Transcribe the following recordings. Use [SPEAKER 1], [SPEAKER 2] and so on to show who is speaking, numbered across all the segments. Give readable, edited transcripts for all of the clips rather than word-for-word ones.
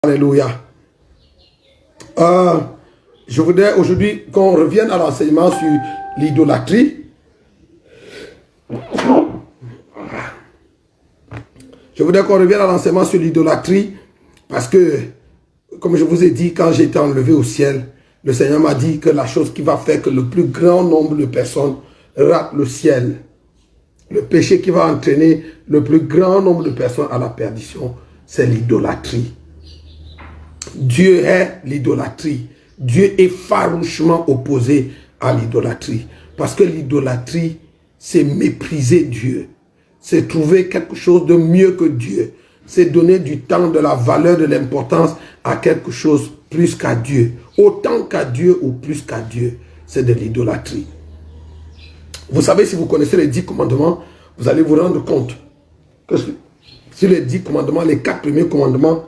[SPEAKER 1] Alléluia. Je voudrais aujourd'hui qu'on revienne à l'enseignement sur l'idolâtrie. Je voudrais qu'on revienne à l'enseignement sur l'idolâtrie parce que, comme je vous ai dit, quand j'ai été enlevé au ciel, le Seigneur m'a dit que la chose qui va faire que le plus grand nombre de personnes ratent le ciel, le péché qui va entraîner le plus grand nombre de personnes à la perdition, c'est l'idolâtrie. Dieu est l'idolâtrie. Dieu est farouchement opposé à l'idolâtrie. Parce que l'idolâtrie, c'est mépriser Dieu. C'est trouver quelque chose de mieux que Dieu. C'est donner du temps, de la valeur, de l'importance à quelque chose plus qu'à Dieu. Autant qu'à Dieu ou plus qu'à Dieu. C'est de l'idolâtrie. Vous savez, si vous connaissez les 10 commandements, vous allez vous rendre compte que sur les 10 commandements, les 4 premiers commandements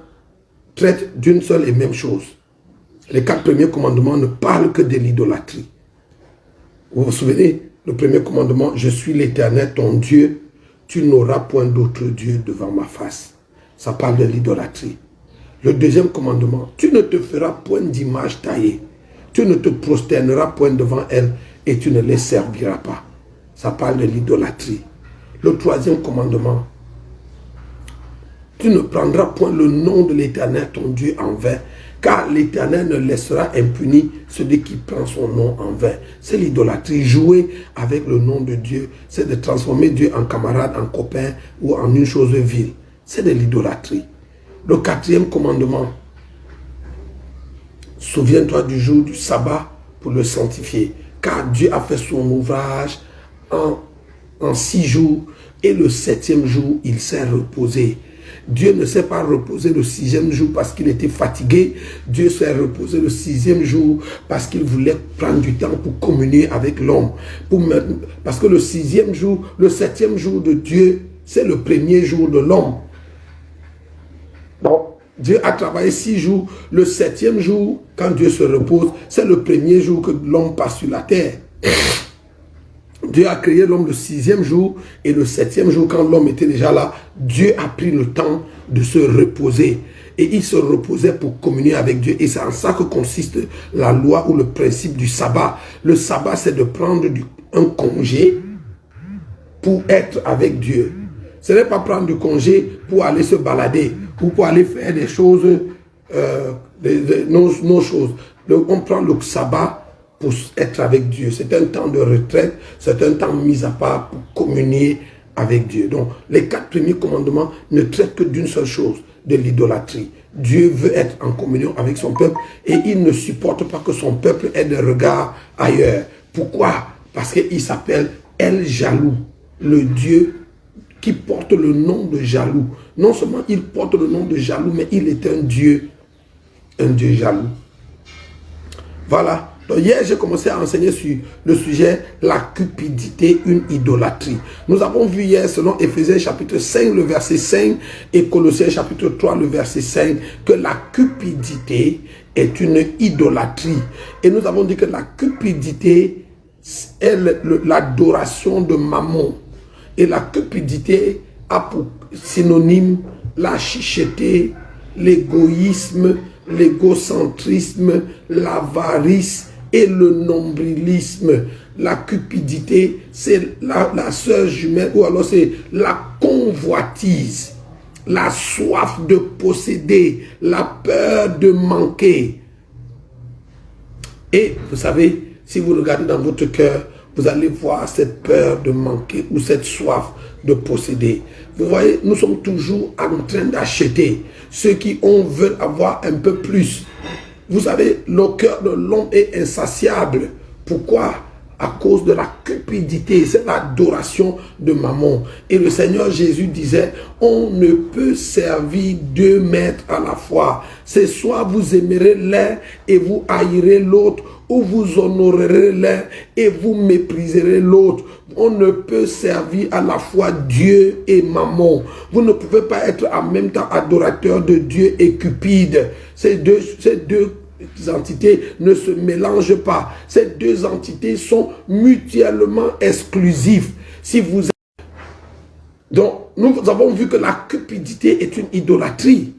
[SPEAKER 1] traitent d'une seule et même chose. Les 4 premiers commandements ne parlent que de l'idolâtrie. Vous vous souvenez, le premier commandement, je suis l'Éternel, ton Dieu, tu n'auras point d'autre Dieu devant ma face. Ça parle de l'idolâtrie. Le deuxième commandement, tu ne te feras point d'image taillée. Tu ne te prosterneras point devant elle et tu ne les serviras pas. Ça parle de l'idolâtrie. Le troisième commandement, tu ne prendras point le nom de l'Éternel, ton Dieu, en vain, car l'Éternel ne laissera impuni celui qui prend son nom en vain. C'est l'idolâtrie. Jouer avec le nom de Dieu, c'est de transformer Dieu en camarade, en copain ou en une chose vile. C'est de l'idolâtrie. Le quatrième commandement, souviens-toi du jour du sabbat pour le sanctifier, car Dieu a fait son ouvrage en 6 jours et le 7e jour, il s'est reposé. Dieu ne s'est pas reposé le 6e jour parce qu'il était fatigué. Dieu s'est reposé le 6e jour parce qu'il voulait prendre du temps pour communier avec l'homme. Parce que le 6e jour, le 7e jour de Dieu, c'est le premier jour de l'homme. Donc, Dieu a travaillé 6 jours. Le 7e jour, quand Dieu se repose, c'est le premier jour que l'homme passe sur la terre. Dieu a créé l'homme le 6e jour et le 7e jour, quand l'homme était déjà là, Dieu a pris le temps de se reposer. Et il se reposait pour communier avec Dieu. Et c'est en ça que consiste la loi ou le principe du sabbat. Le sabbat, c'est de prendre un congé pour être avec Dieu. Ce n'est pas prendre du congé pour aller se balader ou pour aller faire des choses, nos choses. Donc, on prend le sabbat pour être avec Dieu. C'est un temps de retraite, c'est un temps mis à part pour communier avec Dieu. Donc, les 4 premiers commandements ne traitent que d'une seule chose, de l'idolâtrie. Dieu veut être en communion avec son peuple et il ne supporte pas que son peuple ait des regards ailleurs. Pourquoi? Parce qu'il s'appelle El Jaloux, le Dieu qui porte le nom de jaloux. Non seulement il porte le nom de jaloux, mais il est un Dieu jaloux. Voilà. Donc hier, j'ai commencé à enseigner sur le sujet la cupidité, une idolâtrie. Nous avons vu hier, selon Éphésiens chapitre 5, le verset 5, et Colossiens chapitre 3, le verset 5, que la cupidité est une idolâtrie. Et nous avons dit que la cupidité est l'adoration de Mammon. Et la cupidité a pour synonyme la chicheté, l'égoïsme, l'égocentrisme, l'avarice et le nombrilisme. La cupidité, c'est la sœur jumelle, ou alors c'est la convoitise, la soif de posséder, la peur de manquer. Et vous savez, si vous regardez dans votre cœur, vous allez voir cette peur de manquer ou cette soif de posséder. Vous voyez, nous sommes toujours en train d'acheter. Ceux qui veulent avoir un peu plus. Vous savez, le cœur de l'homme est insatiable. Pourquoi? À cause de la cupidité, c'est l'adoration de Mammon. Et le Seigneur Jésus disait, on ne peut servir 2 maîtres à la fois. C'est soit vous aimerez l'un et vous haïrez l'autre, ou vous honorerez l'un et vous mépriserez l'autre. On ne peut servir à la fois Dieu et Mammon. Vous ne pouvez pas être en même temps adorateur de Dieu et cupide. Ces deux entités ne se mélangent pas. Ces 2 entités sont mutuellement exclusives. Donc, nous avons vu que la cupidité est une idolâtrie.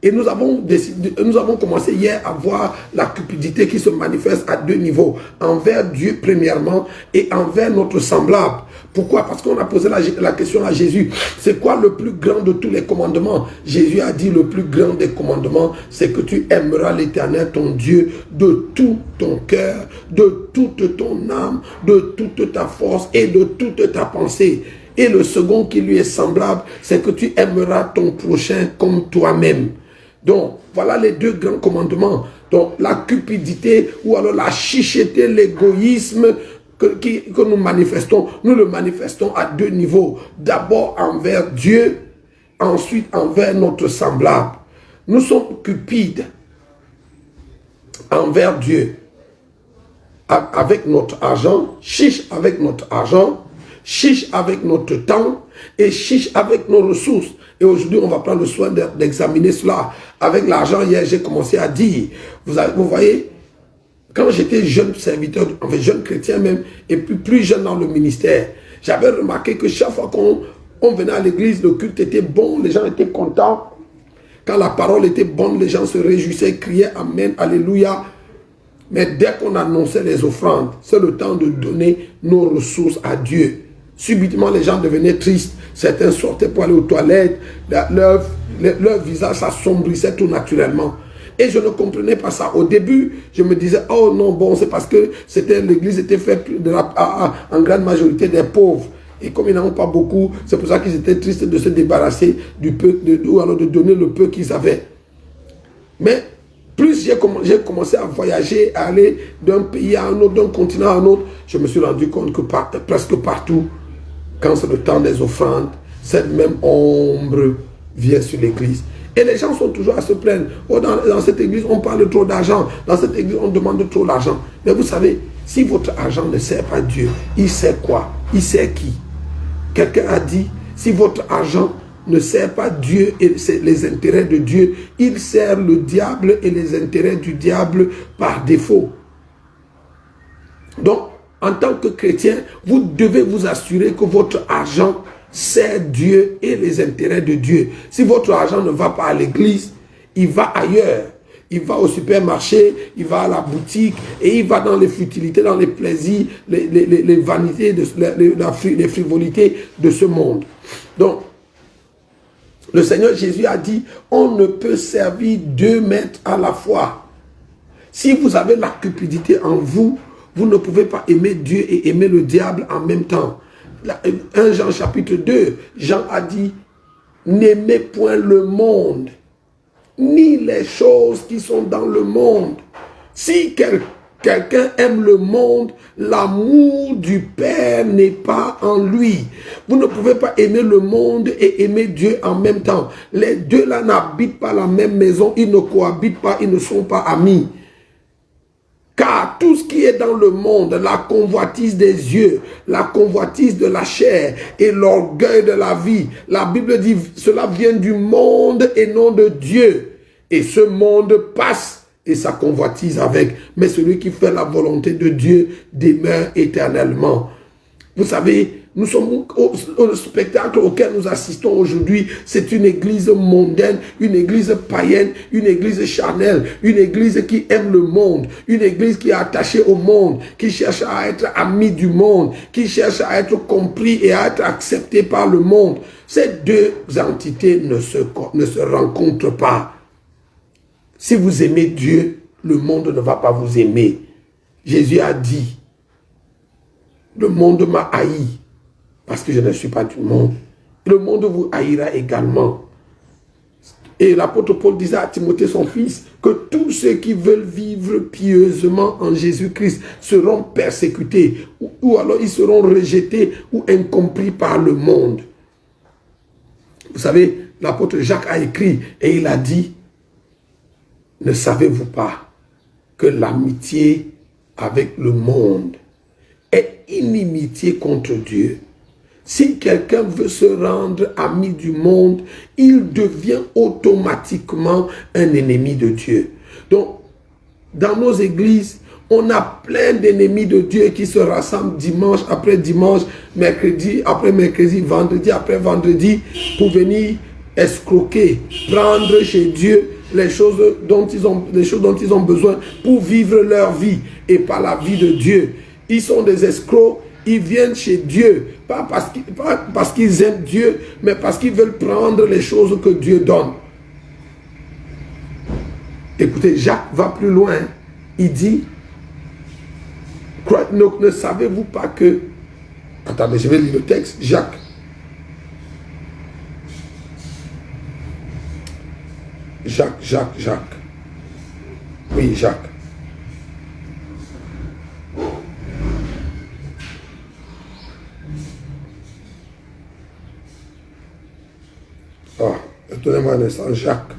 [SPEAKER 1] Et nous avons commencé hier à voir la cupidité qui se manifeste à deux niveaux. Envers Dieu premièrement et envers notre semblable. Pourquoi? Parce qu'on a posé la question à Jésus. C'est quoi le plus grand de tous les commandements? Jésus a dit le plus grand des commandements, c'est que tu aimeras l'Éternel ton Dieu de tout ton cœur, de toute ton âme, de toute ta force et de toute ta pensée. Et le second qui lui est semblable, c'est que tu aimeras ton prochain comme toi-même. Donc, voilà les deux grands commandements. Donc, la cupidité ou alors la chicheté, l'égoïsme que nous manifestons, nous le manifestons à deux niveaux. D'abord envers Dieu, ensuite envers notre semblable. Nous sommes cupides envers Dieu avec notre argent, chiche avec notre argent, chiche avec notre temps et chiche avec nos ressources. Et aujourd'hui, on va prendre le soin d'examiner cela. Avec l'argent, hier, j'ai commencé à dire, vous voyez, quand j'étais jeune serviteur, enfin jeune chrétien même, et puis plus jeune dans le ministère, j'avais remarqué que chaque fois qu'on venait à l'église, le culte était bon, les gens étaient contents. Quand la parole était bonne, les gens se réjouissaient, criaient Amen, Alléluia. Mais dès qu'on annonçait les offrandes, c'est le temps de donner nos ressources à Dieu. Subitement, les gens devenaient tristes. Certains sortaient pour aller aux toilettes. Leur visage s'assombrissait tout naturellement. Et je ne comprenais pas ça. Au début, je me disais, oh non, bon, c'est parce que l'église était faite en grande majorité des pauvres. Et comme ils n'en ont pas beaucoup, c'est pour ça qu'ils étaient tristes de se débarrasser du peu, ou alors de donner le peu qu'ils avaient. Mais plus j'ai commencé à voyager, à aller d'un pays à un autre, d'un continent à un autre, je me suis rendu compte que presque partout, quand c'est le temps des offrandes, cette même ombre vient sur l'église. Et les gens sont toujours à se plaindre. Oh, dans cette église, on parle trop d'argent. Dans cette église, on demande trop d'argent. Mais vous savez, si votre argent ne sert pas Dieu, il sert quoi? Il sert qui? Quelqu'un a dit, si votre argent ne sert pas Dieu et les intérêts de Dieu, il sert le diable et les intérêts du diable par défaut. Donc, en tant que chrétien, vous devez vous assurer que votre argent sert Dieu et les intérêts de Dieu. Si votre argent ne va pas à l'église, il va ailleurs. Il va au supermarché, il va à la boutique et il va dans les futilités, dans les plaisirs, les vanités, les frivolités de ce monde. Donc, le Seigneur Jésus a dit, on ne peut servir deux maîtres à la fois. Si vous avez la cupidité en vous, vous ne pouvez pas aimer Dieu et aimer le diable en même temps. 1 Jean chapitre 2, Jean a dit, n'aimez point le monde, ni les choses qui sont dans le monde. Si quelqu'un aime le monde, l'amour du Père n'est pas en lui. Vous ne pouvez pas aimer le monde et aimer Dieu en même temps. Les deux là n'habitent pas la même maison, ils ne cohabitent pas, ils ne sont pas amis. Car tout ce qui est dans le monde, la convoitise des yeux, la convoitise de la chair et l'orgueil de la vie, la Bible dit, cela vient du monde et non de Dieu. Et ce monde passe et sa convoitise avec. Mais celui qui fait la volonté de Dieu demeure éternellement. Vous savez, nous sommes au spectacle auquel nous assistons aujourd'hui. C'est une église mondaine, une église païenne, une église charnelle, une église qui aime le monde, une église qui est attachée au monde, qui cherche à être amie du monde, qui cherche à être compris et à être accepté par le monde. Ces deux entités ne se rencontrent pas. Si vous aimez Dieu, le monde ne va pas vous aimer. Jésus a dit, le monde m'a haï parce que je ne suis pas du monde. Le monde vous haïra également. Et l'apôtre Paul disait à Timothée, son fils, que tous ceux qui veulent vivre pieusement en Jésus-Christ seront persécutés, ou alors ils seront rejetés ou incompris par le monde. Vous savez, l'apôtre Jacques a écrit et il a dit, ne savez-vous pas que l'amitié avec le monde est inimitié contre Dieu? Si quelqu'un veut se rendre ami du monde, il devient automatiquement un ennemi de Dieu. Donc, dans nos églises, on a plein d'ennemis de Dieu qui se rassemblent dimanche après dimanche, mercredi après mercredi, vendredi après vendredi, pour venir escroquer, prendre chez Dieu les choses dont ils ont besoin pour vivre leur vie et pas la vie de Dieu. Ils sont des escrocs, ils viennent chez Dieu, pas parce qu'ils aiment Dieu, mais parce qu'ils veulent prendre les choses que Dieu donne. Écoutez, Jacques va plus loin. Il dit, ne savez-vous pas que... Attendez, je vais lire le texte. Jacques. Oui, Jacques. Ah, donnez-moi un instant, Jacques.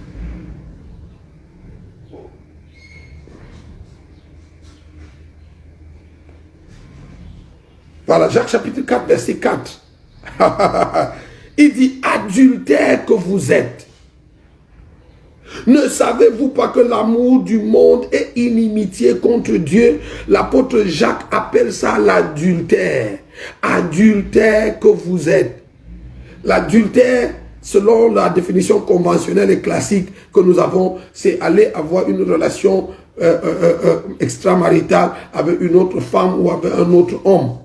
[SPEAKER 1] Voilà, Jacques chapitre 4, verset 4. Il dit, adultère que vous êtes. Ne savez-vous pas que l'amour du monde est inimitié contre Dieu? L'apôtre Jacques appelle ça l'adultère. Adultère que vous êtes. L'adultère, selon la définition conventionnelle et classique que nous avons, c'est aller avoir une relation extramaritale avec une autre femme ou avec un autre homme.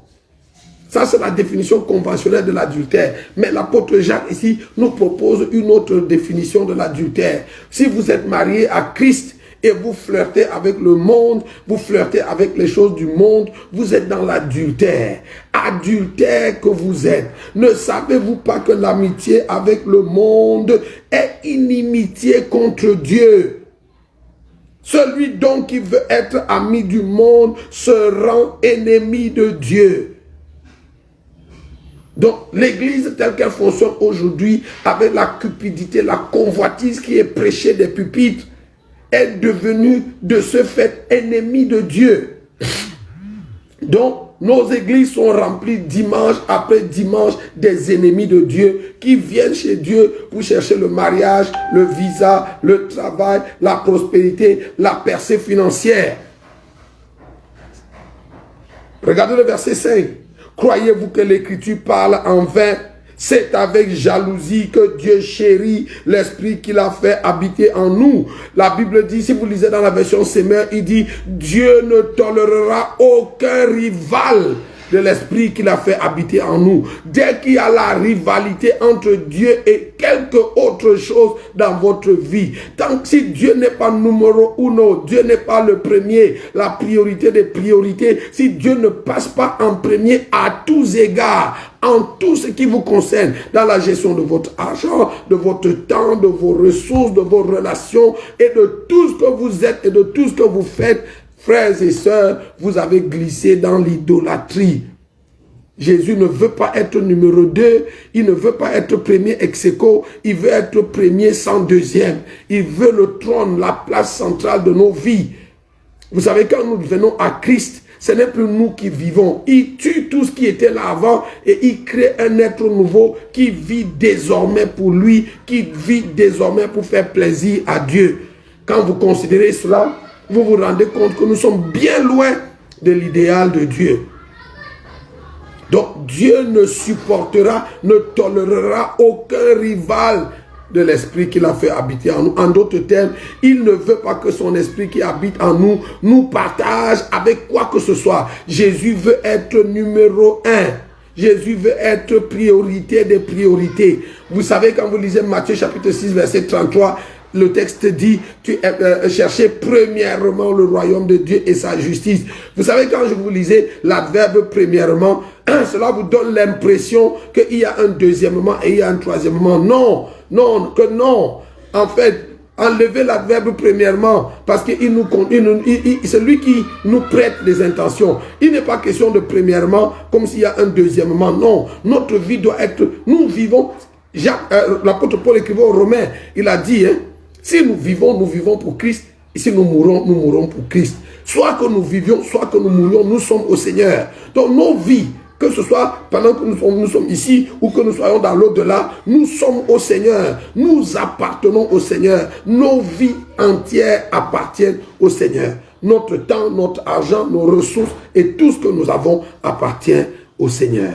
[SPEAKER 1] Ça, c'est la définition conventionnelle de l'adultère. Mais l'apôtre Jacques ici nous propose une autre définition de l'adultère. Si vous êtes marié à Christ et vous flirtez avec le monde, vous flirtez avec les choses du monde, vous êtes dans l'adultère. Adultère que vous êtes. Ne savez-vous pas que l'amitié avec le monde est inimitié contre Dieu? Celui donc qui veut être ami du monde se rend ennemi de Dieu. Donc, l'église telle qu'elle fonctionne aujourd'hui, avec la cupidité, la convoitise qui est prêchée des pupitres, est devenue de ce fait ennemie de Dieu. Donc, nos églises sont remplies dimanche après dimanche des ennemis de Dieu qui viennent chez Dieu pour chercher le mariage, le visa, le travail, la prospérité, la percée financière. Regardez le verset 5. Croyez-vous que l'Écriture parle en vain? C'est avec jalousie que Dieu chérit l'esprit qu'il a fait habiter en nous. La Bible dit, si vous lisez dans la version Semeur, il dit, Dieu ne tolérera aucun rival de l'esprit qu'il a fait habiter en nous. Dès qu'il y a la rivalité entre Dieu et quelque autre chose dans votre vie, tant que si Dieu n'est pas numéro uno, Dieu n'est pas le premier, la priorité des priorités, si Dieu ne passe pas en premier à tous égards, en tout ce qui vous concerne, dans la gestion de votre argent, de votre temps, de vos ressources, de vos relations et de tout ce que vous êtes et de tout ce que vous faites, frères et sœurs, vous avez glissé dans l'idolâtrie. Jésus ne veut pas être numéro 2, il ne veut pas être premier ex aequo, il veut être premier sans deuxième. Il veut le trône, la place centrale de nos vies. Vous savez, quand nous venons à Christ, ce n'est plus nous qui vivons. Il tue tout ce qui était là avant et il crée un être nouveau qui vit désormais pour lui, qui vit désormais pour faire plaisir à Dieu. Quand vous considérez cela, vous vous rendez compte que nous sommes bien loin de l'idéal de Dieu. Donc Dieu ne supportera, ne tolérera aucun rival de l'esprit qu'il a fait habiter en nous. En d'autres termes, il ne veut pas que son esprit qui habite en nous nous partage avec quoi que ce soit. Jésus veut être numéro 1. Jésus veut être priorité des priorités. Vous savez, quand vous lisez Matthieu chapitre 6, verset 33, le texte dit, cherchez premièrement le royaume de Dieu et sa justice. Vous savez, quand je vous lisais l'adverbe premièrement, cela vous donne l'impression qu'il y a un deuxièmement et il y a un troisièmement. Non, non, que non. En fait, enlevez l'adverbe premièrement parce que c'est lui qui nous prête des intentions. Il n'est pas question de premièrement comme s'il y a un deuxièmement. Non, notre vie doit être, nous vivons, l'apôtre Paul écrivant aux Romains, il a dit, si nous vivons pour Christ. Et si nous mourons pour Christ. Soit que nous vivions, soit que nous mourions, nous sommes au Seigneur. Donc nos vies, que ce soit pendant que nous sommes ici ou que nous soyons dans l'au-delà, nous sommes au Seigneur. Nous appartenons au Seigneur. Nos vies entières appartiennent au Seigneur. Notre temps, notre argent, nos ressources et tout ce que nous avons appartient au Seigneur.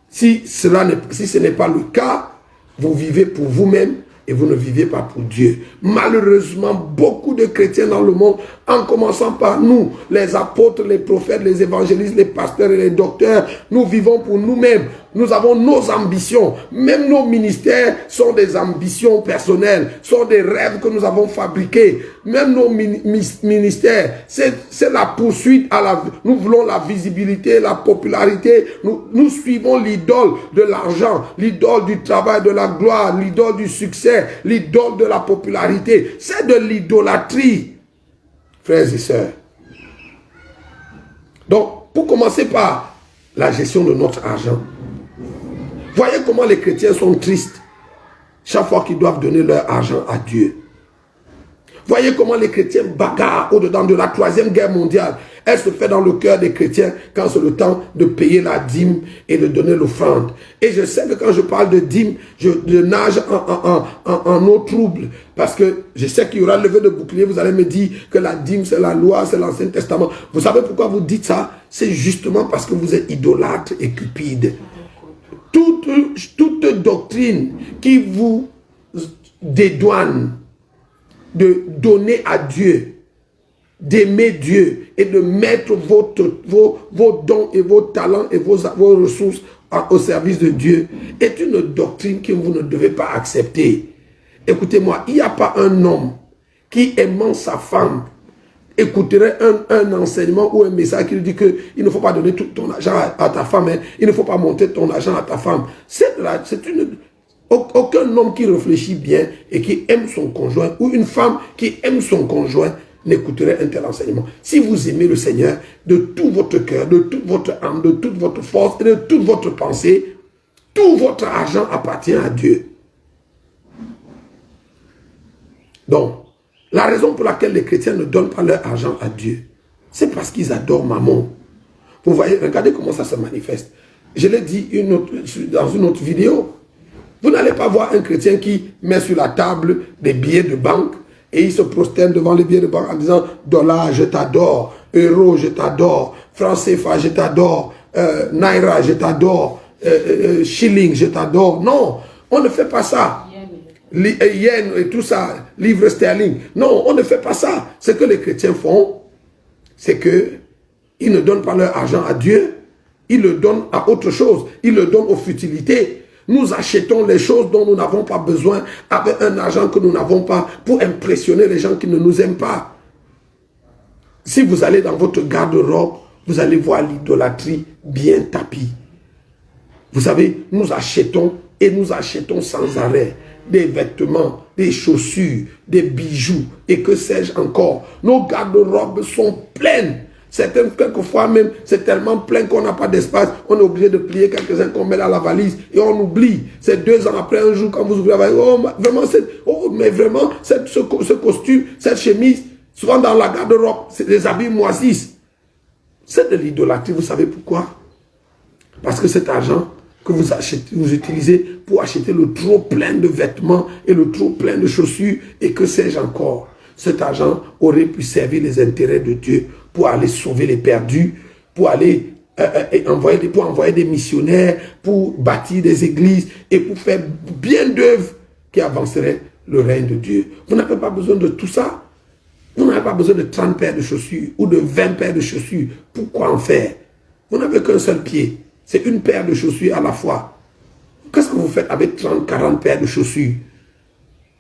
[SPEAKER 1] Si ce n'est pas le cas, vous vivez pour vous-même et vous ne vivez pas pour Dieu. Malheureusement, beaucoup de chrétiens dans le monde, en commençant par nous, les apôtres, les prophètes, les évangélistes, les pasteurs et les docteurs, nous vivons pour nous-mêmes. Nous avons nos ambitions. Même nos ministères sont des ambitions personnelles, sont des rêves que nous avons fabriqués. Même nos ministères, c'est la poursuite à la... Nous voulons la visibilité, la popularité. Nous suivons l'idole de l'argent, l'idole du travail, de la gloire, l'idole du succès, l'idole de la popularité. C'est de l'idolâtrie, frères et sœurs. Donc, pour commencer par la gestion de notre argent, voyez comment les chrétiens sont tristes chaque fois qu'ils doivent donner leur argent à Dieu. Voyez comment les chrétiens bagarrent au-dedans de la 3e guerre mondiale. Elle se fait dans le cœur des chrétiens quand c'est le temps de payer la dîme et de donner l'offrande. Et je sais que quand je parle de dîme, je nage en eau trouble. Parce que je sais qu'il y aura levé de bouclier. Vous allez me dire que la dîme, c'est la loi, c'est l'Ancien Testament. Vous savez pourquoi vous dites ça? C'est justement parce que vous êtes idolâtre et cupide. Toute doctrine qui vous dédouane de donner à Dieu, d'aimer Dieu et de mettre vos dons et vos talents et vos ressources au service de Dieu est une doctrine que vous ne devez pas accepter. Écoutez-moi, il n'y a pas un homme qui aimant sa femme écouterait un enseignement ou un message qui lui dit qu'il ne faut pas donner tout ton argent à ta femme, hein, il ne faut pas monter ton argent à ta femme. Aucun homme qui réfléchit bien et qui aime son conjoint ou une femme qui aime son conjoint n'écouterait un tel enseignement. Si vous aimez le Seigneur de tout votre cœur, de toute votre âme, de toute votre force et de toute votre pensée, tout votre argent appartient à Dieu. Donc, la raison pour laquelle les chrétiens ne donnent pas leur argent à Dieu, c'est parce qu'ils adorent Mammon. Vous voyez, regardez comment ça se manifeste. Je l'ai dit dans une autre vidéo. Vous n'allez pas voir un chrétien qui met sur la table des billets de banque et il se prosterne devant les billets de banque en disant « Dollar, je t'adore. Euro, je t'adore. Franc CFA, je t'adore. Naira, je t'adore. Shilling, je t'adore. » Non, on ne fait pas ça. Yen et tout ça, livre sterling. Non, on ne fait pas ça. Ce que les chrétiens font, c'est qu'ils ne donnent pas leur argent à Dieu, ils le donnent à autre chose, ils le donnent aux futilités. Nous achetons les choses dont nous n'avons pas besoin avec un argent que nous n'avons pas pour impressionner les gens qui ne nous aiment pas. Si vous allez dans votre garde-robe, vous allez voir l'idolâtrie bien tapie. Vous savez, nous achetons et nous achetons sans arrêt des vêtements, des chaussures, des bijoux et que sais-je encore. Nos garde-robes sont pleines. Certaines, quelquefois même, c'est tellement plein qu'on n'a pas d'espace. On est obligé de plier quelques-uns qu'on met dans la valise et on oublie. C'est 2 ans après, un jour, quand vous ouvrez la valise, ce costume, cette chemise, souvent dans la garde-robe, c'est des habits moisissent. C'est de l'idolâtrie. Vous savez pourquoi? Parce que cet argent que vous achetez, vous utilisez pour acheter le trop plein de vêtements et le trop plein de chaussures et que sais-je encore. Cet argent aurait pu servir les intérêts de Dieu pour aller sauver les perdus, pour aller envoyer des missionnaires, pour bâtir des églises et pour faire bien d'œuvres qui avanceraient le règne de Dieu. Vous n'avez pas besoin de tout ça. Vous n'avez pas besoin de 30 paires de chaussures ou de 20 paires de chaussures. Pourquoi en faire? Vous n'avez qu'un seul pied. C'est une paire de chaussures à la fois. Qu'est-ce que vous faites avec 30, 40 paires de chaussures?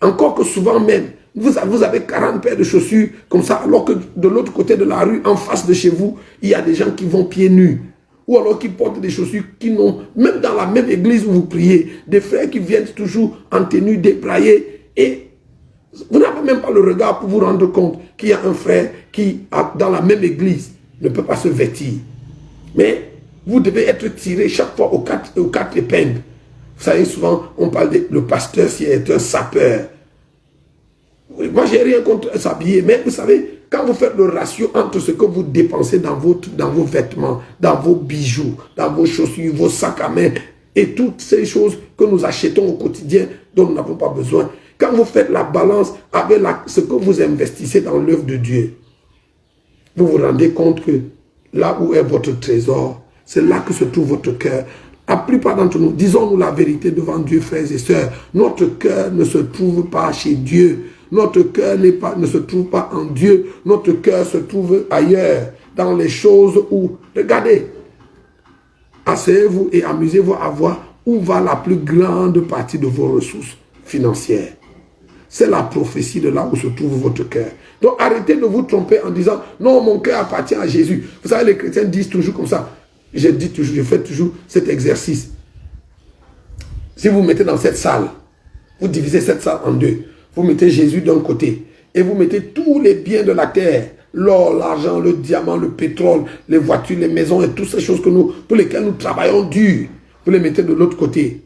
[SPEAKER 1] Encore que souvent même, vous avez 40 paires de chaussures comme ça, alors que de l'autre côté de la rue, en face de chez vous, il y a des gens qui vont pieds nus. Ou alors qui portent des chaussures qui n'ont, même dans la même église où vous priez, des frères qui viennent toujours en tenue débraillée. Et vous n'avez même pas le regard pour vous rendre compte qu'il y a un frère qui, dans la même église, ne peut pas se vêtir. Mais vous devez être tiré chaque fois aux quatre épingles. Vous savez, souvent, on parle de le pasteur s'il est un sapeur. Moi, j'ai rien contre s'habiller, mais vous savez, quand vous faites le ratio entre ce que vous dépensez dans vos vêtements, dans vos bijoux, dans vos chaussures, vos sacs à main, et toutes ces choses que nous achetons au quotidien dont nous n'avons pas besoin, quand vous faites la balance avec ce que vous investissez dans l'œuvre de Dieu, vous vous rendez compte que là où est votre trésor, c'est là que se trouve votre cœur. La plupart d'entre nous, disons-nous la vérité devant Dieu, frères et sœurs, notre cœur ne se trouve pas chez Dieu. Notre cœur ne se trouve pas en Dieu. Notre cœur se trouve ailleurs, dans les choses où, regardez, asseyez-vous et amusez-vous à voir où va la plus grande partie de vos ressources financières. C'est la prophétie de là où se trouve votre cœur. Donc arrêtez de vous tromper en disant, non, mon cœur appartient à Jésus. Vous savez, les chrétiens disent toujours comme ça. Je fais toujours cet exercice. Si vous mettez dans cette salle, vous divisez cette salle en deux. Vous mettez Jésus d'un côté et vous mettez tous les biens de la terre, l'or, l'argent, le diamant, le pétrole, les voitures, les maisons et toutes ces choses pour lesquelles nous travaillons dur. Vous les mettez de l'autre côté.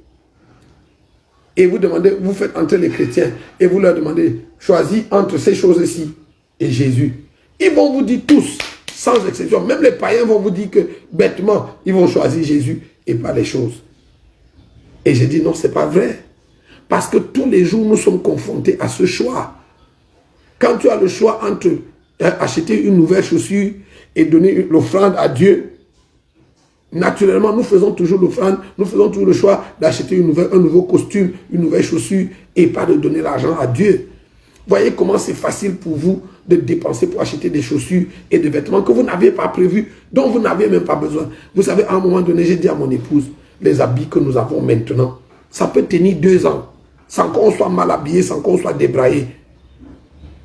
[SPEAKER 1] Et vous demandez, vous faites entrer les chrétiens et vous leur demandez, choisis entre ces choses-ci et Jésus. Ils vont vous dire tous, sans exception, même les païens vont vous dire que bêtement, ils vont choisir Jésus et pas les choses. Et j'ai dit non, c'est pas vrai. Parce que tous les jours, nous sommes confrontés à ce choix. Quand tu as le choix entre acheter une nouvelle chaussure et donner l'offrande à Dieu, naturellement, nous faisons toujours l'offrande, nous faisons toujours le choix d'acheter un nouveau costume, une nouvelle chaussure et pas de donner l'argent à Dieu. Voyez comment c'est facile pour vous de dépenser pour acheter des chaussures et des vêtements que vous n'aviez pas prévus, dont vous n'aviez même pas besoin. Vous savez, à un moment donné, j'ai dit à mon épouse, les habits que nous avons maintenant, ça peut tenir 2 ans, sans qu'on soit mal habillé, sans qu'on soit débraillé.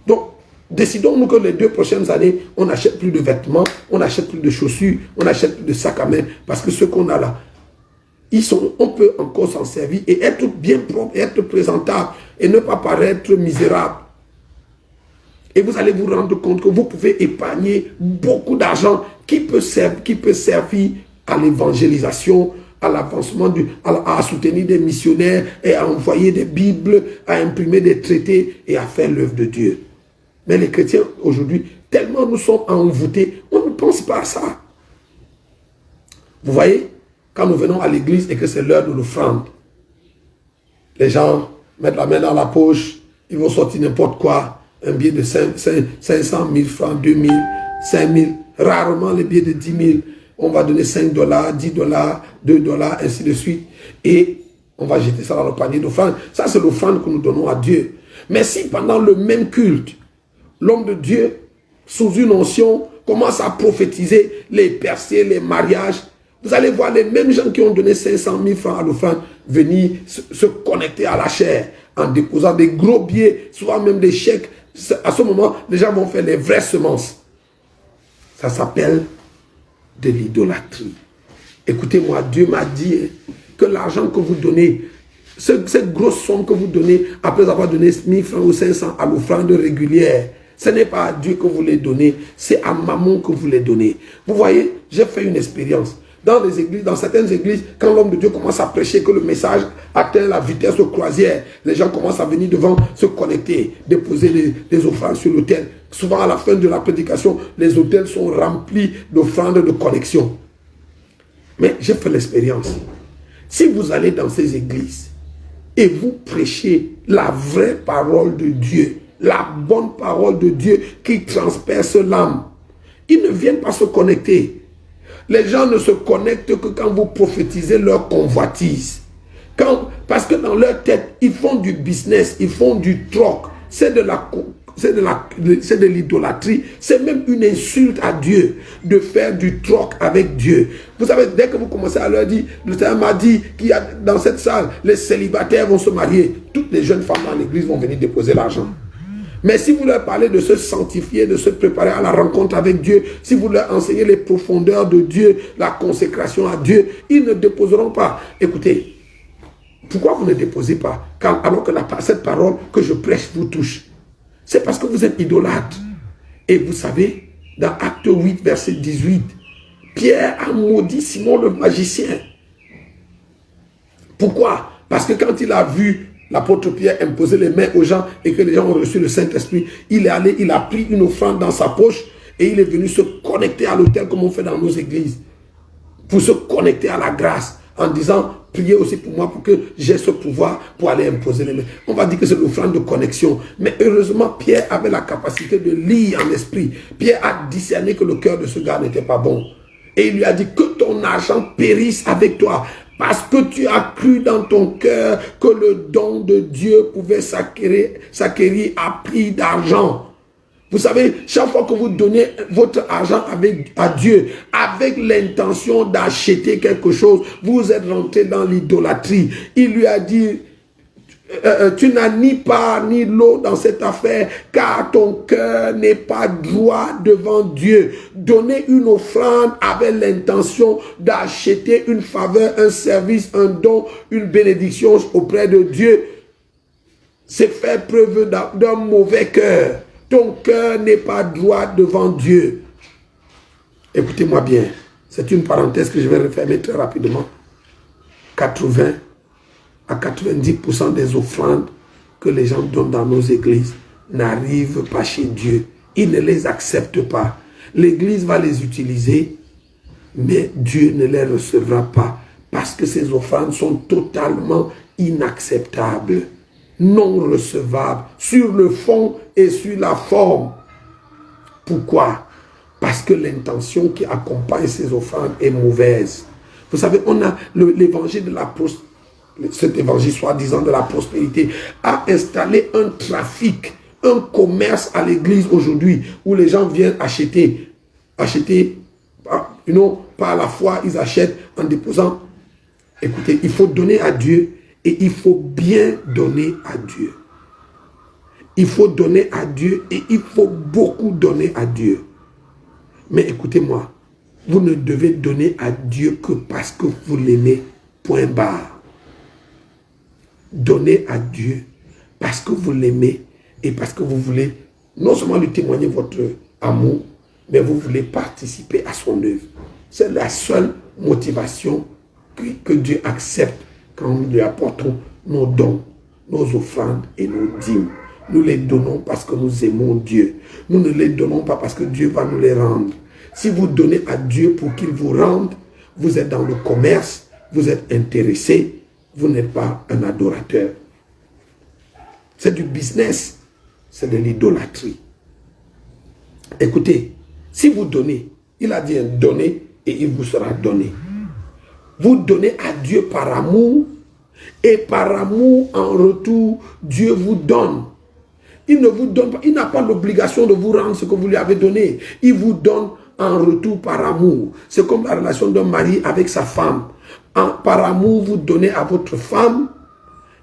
[SPEAKER 1] Donc, décidons-nous que les 2 prochaines années, on n'achète plus de vêtements, on n'achète plus de chaussures, on n'achète plus de sacs à main, parce que ce qu'on a là, on peut encore s'en servir et être bien propre, et être présentable, et ne pas paraître misérable. Et vous allez vous rendre compte que vous pouvez épargner beaucoup d'argent qui peut servir à l'évangélisation, à l'avancement, à soutenir des missionnaires et à envoyer des Bibles, à imprimer des traités et à faire l'œuvre de Dieu. Mais les chrétiens aujourd'hui, tellement nous sommes envoûtés, on ne pense pas à ça. Vous voyez, quand nous venons à l'église et que c'est l'heure de l'offrande, les gens mettent la main dans la poche, ils vont sortir n'importe quoi, un billet de 500 000 francs, 2 000, 5 000, rarement les billets de 10 000. On va donner 5 $, 10 $, 2 $, ainsi de suite. Et on va jeter ça dans le panier d'offrande. Ça, c'est l'offrande que nous donnons à Dieu. Mais si pendant le même culte, l'homme de Dieu, sous une onction, commence à prophétiser les percées, les mariages, vous allez voir les mêmes gens qui ont donné 500 000 francs à l'offrande venir se connecter à la chair en déposant des gros billets, souvent même des chèques. À ce moment, les gens vont faire les vraies semences. Ça s'appelle de l'idolâtrie. Écoutez-moi, Dieu m'a dit que l'argent que vous donnez, cette grosse somme que vous donnez, après avoir donné 1000 francs ou 500 à l'offrande régulière, ce n'est pas à Dieu que vous les donnez, c'est à Mammon que vous les donnez. Vous voyez, j'ai fait une expérience. Dans les églises, dans certaines églises, quand l'homme de Dieu commence à prêcher que le message atteint la vitesse de croisière, les gens commencent à venir devant, se connecter, déposer des offrandes sur l'autel. Souvent à la fin de la prédication, les autels sont remplis d'offrandes de connexion. Mais j'ai fait l'expérience. Si vous allez dans ces églises et vous prêchez la vraie parole de Dieu, la bonne parole de Dieu qui transperce l'âme, ils ne viennent pas se connecter. Les gens ne se connectent que quand vous prophétisez leur convoitise. Parce que dans leur tête, ils font du business, ils font du troc. C'est de l'idolâtrie. C'est même une insulte à Dieu de faire du troc avec Dieu. Vous savez, dès que vous commencez à leur dire, le Seigneur m'a dit qu'il y a dans cette salle, les célibataires vont se marier. Toutes les jeunes femmes dans l'église vont venir déposer l'argent. Mais si vous leur parlez de se sanctifier, de se préparer à la rencontre avec Dieu, si vous leur enseignez les profondeurs de Dieu, la consécration à Dieu, ils ne déposeront pas. Écoutez, pourquoi vous ne déposez pas alors que cette parole que je prêche vous touche? C'est parce que vous êtes idolâtre. Et vous savez, dans Acte 8, verset 18, Pierre a maudit Simon le magicien. Pourquoi? Parce que quand il a vu l'apôtre Pierre imposer les mains aux gens et que les gens ont reçu le Saint-Esprit, il est allé, il a pris une offrande dans sa poche et il est venu se connecter à l'autel comme on fait dans nos églises. Pour se connecter à la grâce en disant, priez aussi pour moi pour que j'ai ce pouvoir pour aller imposer les mains. On va dire que c'est l'offrande de connexion. Mais heureusement, Pierre avait la capacité de lire en esprit. Pierre a discerné que le cœur de ce gars n'était pas bon. Et il lui a dit que ton argent périsse avec toi. Parce que tu as cru dans ton cœur que le don de Dieu pouvait s'acquérir à prix d'argent. Vous savez, chaque fois que vous donnez votre argent à Dieu, avec l'intention d'acheter quelque chose, vous êtes rentré dans l'idolâtrie. Il lui a dit, tu n'as ni part ni lot dans cette affaire, car ton cœur n'est pas droit devant Dieu. Donner une offrande avec l'intention d'acheter une faveur, un service, un don, une bénédiction auprès de Dieu, c'est faire preuve d'un mauvais cœur. Ton cœur n'est pas droit devant Dieu. Écoutez-moi bien, c'est une parenthèse que je vais refermer très rapidement. 80 à 90% des offrandes que les gens donnent dans nos églises n'arrivent pas chez Dieu. Il ne les accepte pas. L'église va les utiliser, mais Dieu ne les recevra pas parce que ces offrandes sont totalement inacceptables, non recevables, sur le fond et sur la forme. Pourquoi? Parce que l'intention qui accompagne ces offrandes est mauvaise. Vous savez, on a l'évangile de la prospérité. Cet évangile soi-disant de la prospérité a installé un trafic, un commerce à l'église aujourd'hui où les gens viennent acheter, par la foi, ils achètent en déposant. Écoutez, il faut donner à Dieu et il faut bien donner à Dieu. Il faut donner à Dieu et il faut beaucoup donner à Dieu. Mais écoutez-moi, vous ne devez donner à Dieu que parce que vous l'aimez, point barre. Donnez à Dieu parce que vous l'aimez et parce que vous voulez non seulement lui témoigner votre amour, mais vous voulez participer à son œuvre. C'est la seule motivation que Dieu accepte quand nous lui apportons nos dons, nos offrandes et nos dîmes. Nous les donnons parce que nous aimons Dieu. Nous ne les donnons pas parce que Dieu va nous les rendre. Si vous donnez à Dieu pour qu'il vous rende, vous êtes dans le commerce, vous êtes intéressé, vous n'êtes pas un adorateur. C'est du business, c'est de l'idolâtrie. Écoutez, si vous donnez, il a dit donnez et il vous sera donné. Vous donnez à Dieu par amour et par amour en retour, Dieu vous donne. Il ne vous donne pas, il n'a pas l'obligation de vous rendre ce que vous lui avez donné. Il vous donne en retour par amour. C'est comme la relation d'un mari avec sa femme. Par amour, vous donnez à votre femme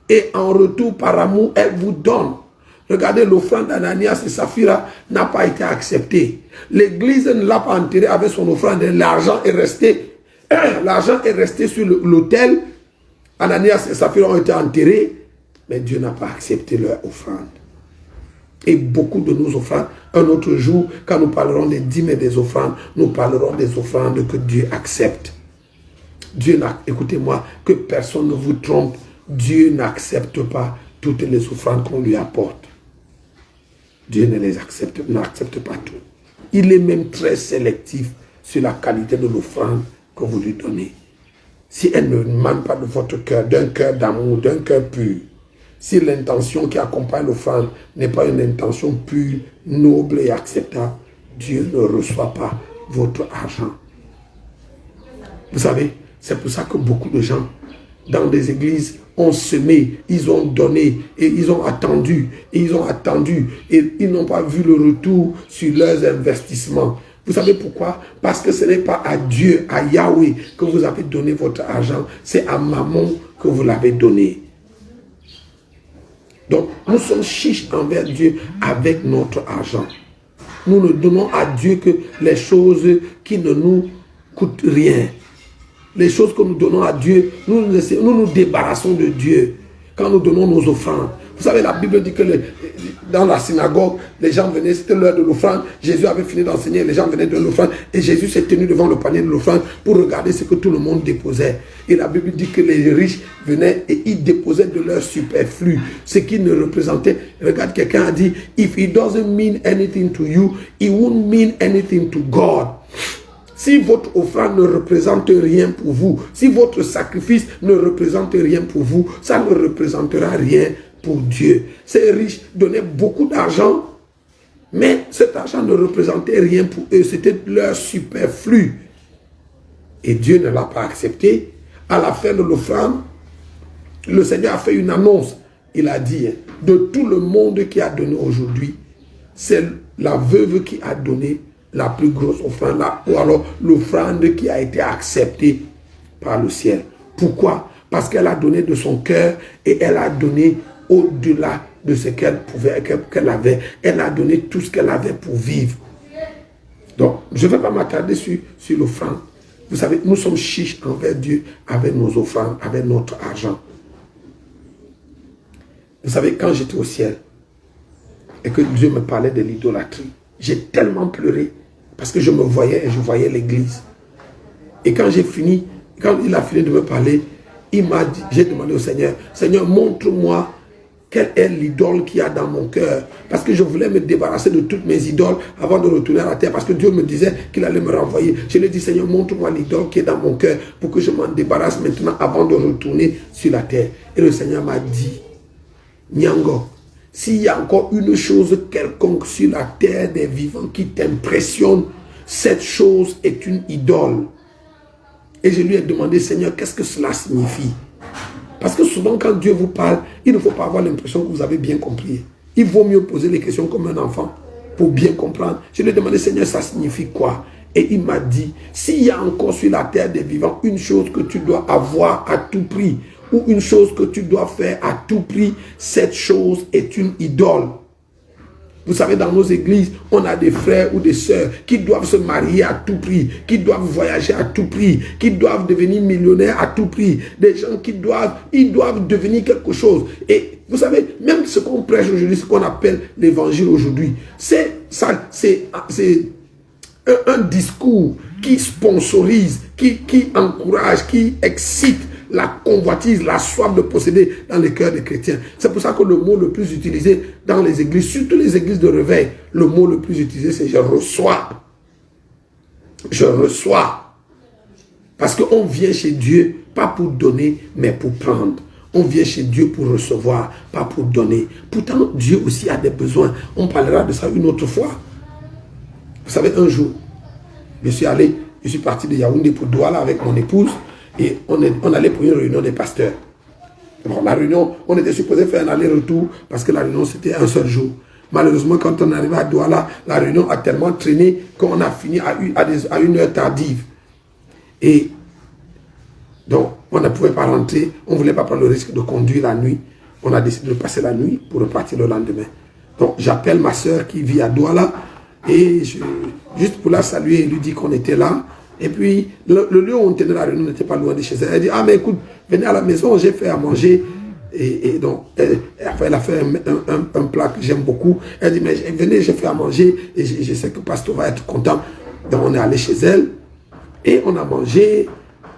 [SPEAKER 1] et en retour, par amour, elle vous donne. Regardez, l'offrande d'Ananias et Saphira n'a pas été acceptée. L'église ne l'a pas enterré avec son offrande. L'argent est resté sur l'autel. Ananias et Saphira ont été enterrés, mais Dieu n'a pas accepté leur offrande. Et beaucoup de nos offrandes, un autre jour, quand nous parlerons des dîmes et des offrandes, nous parlerons des offrandes que Dieu accepte. Dieu n'a, écoutez-moi, que personne ne vous trompe, Dieu n'accepte pas toutes les offrandes qu'on lui apporte. Dieu ne les accepte, n'accepte pas tout. Il est même très sélectif sur la qualité de l'offrande que vous lui donnez. Si elle ne manque pas de votre cœur, d'un cœur d'amour, d'un cœur pur, si l'intention qui accompagne l'offrande n'est pas une intention pure, noble et acceptable, Dieu ne reçoit pas votre argent. Vous savez, c'est pour ça que beaucoup de gens dans des églises ont semé, ils ont donné et ils ont attendu et ils n'ont pas vu le retour sur leurs investissements. Vous savez pourquoi? Parce que ce n'est pas à Dieu, à Yahweh que vous avez donné votre argent, c'est à Mammon que vous l'avez donné. Donc, nous sommes chiches envers Dieu avec notre argent. Nous ne donnons à Dieu que les choses qui ne nous coûtent rien. Les choses que nous donnons à Dieu, nous nous débarrassons de Dieu quand nous donnons nos offrandes. Vous savez, la Bible dit que dans la synagogue, les gens venaient, c'était l'heure de l'offrande. Jésus avait fini d'enseigner, les gens venaient de l'offrande. Et Jésus s'est tenu devant le panier de l'offrande pour regarder ce que tout le monde déposait. Et la Bible dit que les riches venaient et ils déposaient de leur superflu. Ce qui ne représentait, regarde, quelqu'un a dit, if it doesn't mean anything to you, it won't mean anything to God. Si votre offrande ne représente rien pour vous, si votre sacrifice ne représente rien pour vous, ça ne représentera rien pour Dieu. Ces riches donnaient beaucoup d'argent, mais cet argent ne représentait rien pour eux. C'était leur superflu. Et Dieu ne l'a pas accepté. à la fin de l'offrande, le Seigneur a fait une annonce. Il a dit, de tout le monde qui a donné aujourd'hui, c'est la veuve qui a donné la plus grosse offrande, ou alors l'offrande qui a été acceptée par le ciel. Pourquoi? Parce qu'elle a donné de son cœur et elle a donné au-delà de ce qu'elle pouvait, qu'elle avait. Elle a donné tout ce qu'elle avait pour vivre. Donc, je ne vais pas m'attarder sur l'offrande. Vous savez, nous sommes chiches envers Dieu avec nos offrandes, avec notre argent. Vous savez, quand j'étais au ciel et que Dieu me parlait de l'idolâtrie, j'ai tellement pleuré parce que je me voyais et je voyais l'église. Et quand j'ai fini, quand il a fini de me parler, il m'a dit, j'ai demandé au Seigneur, Seigneur, montre-moi quelle est l'idole qu'il y a dans mon cœur. Parce que je voulais me débarrasser de toutes mes idoles avant de retourner à la terre. Parce que Dieu me disait qu'il allait me renvoyer. Je lui ai dit, Seigneur, montre-moi l'idole qui est dans mon cœur pour que je m'en débarrasse maintenant avant de retourner sur la terre. Et le Seigneur m'a dit, Nyango, s'il y a encore une chose quelconque sur la terre des vivants qui t'impressionne, cette chose est une idole. Et je lui ai demandé, Seigneur, qu'est-ce que cela signifie? Parce que souvent, quand Dieu vous parle, il ne faut pas avoir l'impression que vous avez bien compris. Il vaut mieux poser les questions comme un enfant pour bien comprendre. Je lui ai demandé, Seigneur, ça signifie quoi? Et il m'a dit, s'il y a encore sur la terre des vivants une chose que tu dois avoir à tout prix, ou une chose que tu dois faire à tout prix, cette chose est une idole. Vous savez, dans nos églises, on a des frères ou des sœurs qui doivent se marier à tout prix, qui doivent voyager à tout prix, qui doivent devenir millionnaires à tout prix. Des gens qui doivent devenir quelque chose. Et vous savez, même ce qu'on prêche aujourd'hui, ce qu'on appelle l'évangile aujourd'hui, c'est un discours qui sponsorise, qui encourage, qui excite la convoitise, la soif de posséder dans les cœurs des chrétiens. C'est pour ça que le mot le plus utilisé dans les églises, surtout les églises de réveil, le mot le plus utilisé, c'est je reçois. Je reçois. Parce qu'on vient chez Dieu, pas pour donner, mais pour prendre. On vient chez Dieu pour recevoir, pas pour donner. Pourtant, Dieu aussi a des besoins. On parlera de ça une autre fois. Vous savez, un jour, je suis parti de Yaoundé pour Douala avec mon épouse. Et on allait pour une réunion des pasteurs. Bon, la réunion, on était supposé faire un aller-retour parce que la réunion c'était un seul jour. Malheureusement, quand on est arrivé à Douala, la réunion a tellement traîné qu'on a fini à une heure tardive. Et donc, on ne pouvait pas rentrer, on ne voulait pas prendre le risque de conduire la nuit. On a décidé de passer la nuit pour repartir le lendemain. Donc, j'appelle ma soeur qui vit à Douala et juste pour la saluer et lui dire qu'on était là. Et puis, le lieu où on tenait la réunion n'était pas loin de chez elle. Elle dit, ah mais écoute, venez à la maison, j'ai fait à manger. Et donc, elle a fait un plat que j'aime beaucoup. Elle dit, mais venez, j'ai fait à manger et je sais que le pasteur va être content. Donc, on est allé chez elle et on a mangé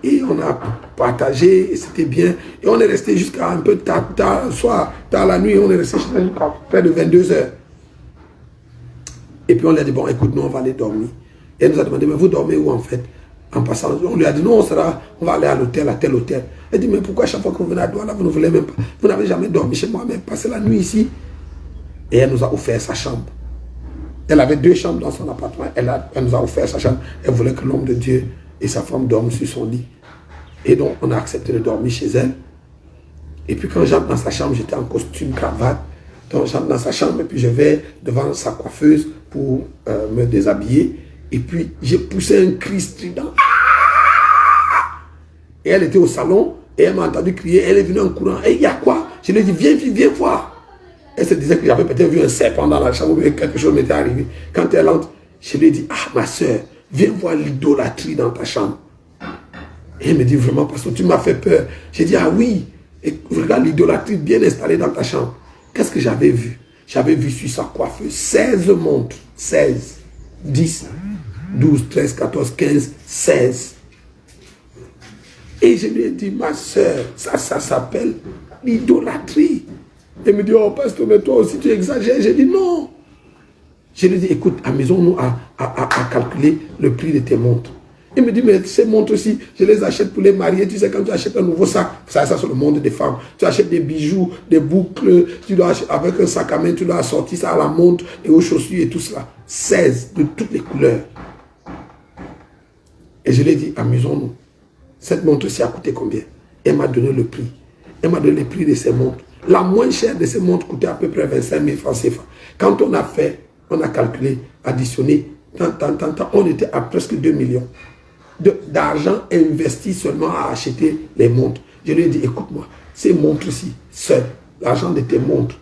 [SPEAKER 1] et on a partagé et c'était bien. Et on est resté jusqu'à un peu tard, soit tard la nuit, on est resté chez elle jusqu'à près de 22 heures. Et puis, on lui a dit, bon, écoute, nous, on va aller dormir. Et elle nous a demandé, mais vous dormez où en fait? En passant, on lui a dit, non, on va aller à l'hôtel, à tel hôtel. Elle dit, mais pourquoi chaque fois que vous venez à Douala, vous ne voulez même pas? Vous n'avez jamais dormi chez moi, mais passez la nuit ici. Et elle nous a offert sa chambre. Elle avait 2 chambres dans son appartement. Elle nous a offert sa chambre. Elle voulait que l'homme de Dieu et sa femme dorment sur son lit. Et donc, on a accepté de dormir chez elle. Et puis, quand j'entre dans sa chambre, j'étais en costume, cravate. Donc, j'entre dans sa chambre et puis je vais devant sa coiffeuse pour me déshabiller. Et puis, j'ai poussé un cri strident. Et elle était au salon, et elle m'a entendu crier, elle est venue en courant. Et il y a quoi? Je lui ai dit, viens voir. Elle se disait que j'avais peut-être vu un serpent dans la chambre, mais quelque chose m'était arrivé. Quand elle entre, je lui ai dit, ah ma soeur, viens voir l'idolâtrie dans ta chambre. Et elle me dit, vraiment, parce que tu m'as fait peur. J'ai dit, ah oui, et regarde l'idolâtrie bien installée dans ta chambre. Qu'est-ce que j'avais vu? J'avais vu sur sa coiffeuse 16 montres, 16, 10, 12, 13, 14, 15, 16. Et je lui ai dit, ma soeur, ça s'appelle l'idolâtrie. Elle me dit, oh pasteur, mais toi aussi tu exagères. J'ai dit, non. Je lui ai dit, écoute, amusons-nous à calculer le prix de tes montres. Il me dit, mais ces montres-ci, je les achète pour les marier. Tu sais, quand tu achètes un nouveau sac, ça c'est le monde des femmes. Tu achètes des bijoux, des boucles, tu dois acheter, avec un sac à main, tu dois assortir ça à la montre et aux chaussures et tout cela. 16 de toutes les couleurs. Et je lui ai dit, amusons-nous. Cette montre-ci a coûté combien? Elle m'a donné le prix. Elle m'a donné le prix de ces montres. La moins chère de ces montres coûtait à peu près 25 000 francs CFA. Quand on a calculé, additionné, on était à presque 2 millions d'argent investi seulement à acheter les montres. Je lui ai dit, écoute-moi, ces montres-ci, seules, l'argent de tes montres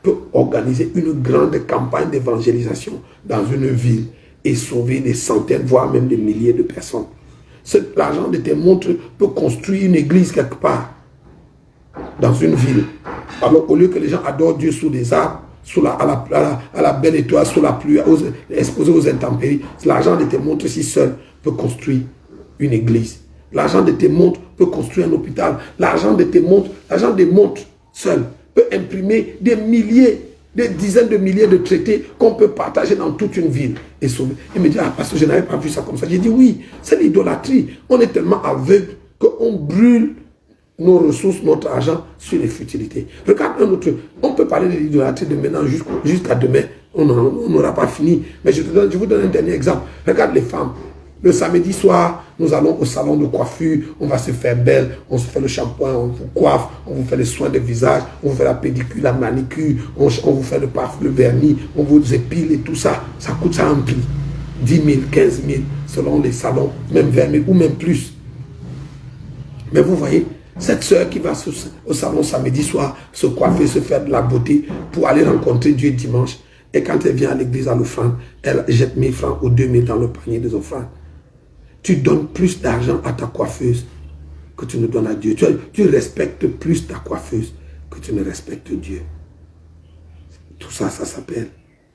[SPEAKER 1] peut organiser une grande campagne d'évangélisation dans une ville et sauver des centaines, voire même des milliers de personnes. L'argent de tes montres peut construire une église quelque part dans une ville. Alors, au lieu que les gens adorent Dieu sous des arbres, à la belle étoile, sous la pluie, exposés aux intempéries, l'argent de tes montres si seul peut construire une église. L'argent de tes montres peut construire un hôpital. L'argent des montres seul peut imprimer des milliers, des dizaines de milliers de traités qu'on peut partager dans toute une ville et sauver. Il me dit, ah, parce que je n'avais pas vu ça comme ça. J'ai dit, oui, c'est l'idolâtrie. On est tellement aveugle qu'on brûle nos ressources, notre argent sur les futilités. Regarde un autre. On peut parler de l'idolâtrie de maintenant jusqu'à demain. On n'aura pas fini. Mais je vous donne un dernier exemple. Regarde les femmes. Le samedi soir, nous allons au salon de coiffure, on va se faire belle, on se fait le shampoing, on vous coiffe, on vous fait les soins de visage, on vous fait la pédicure, la manicure, on vous fait le parfum, le vernis, on vous épile et tout ça. Ça coûte ça un prix. 10 000, 15 000, selon les salons, même 20 000 ou même plus. Mais vous voyez, cette sœur qui va au salon samedi soir, se coiffer, se faire de la beauté pour aller rencontrer Dieu dimanche. Et quand elle vient à l'église à l'offrande, elle jette 1000 francs ou 2000 dans le panier des offrandes. Tu donnes plus d'argent à ta coiffeuse que tu ne donnes à Dieu. Tu respectes plus ta coiffeuse que tu ne respectes Dieu. Tout ça, ça s'appelle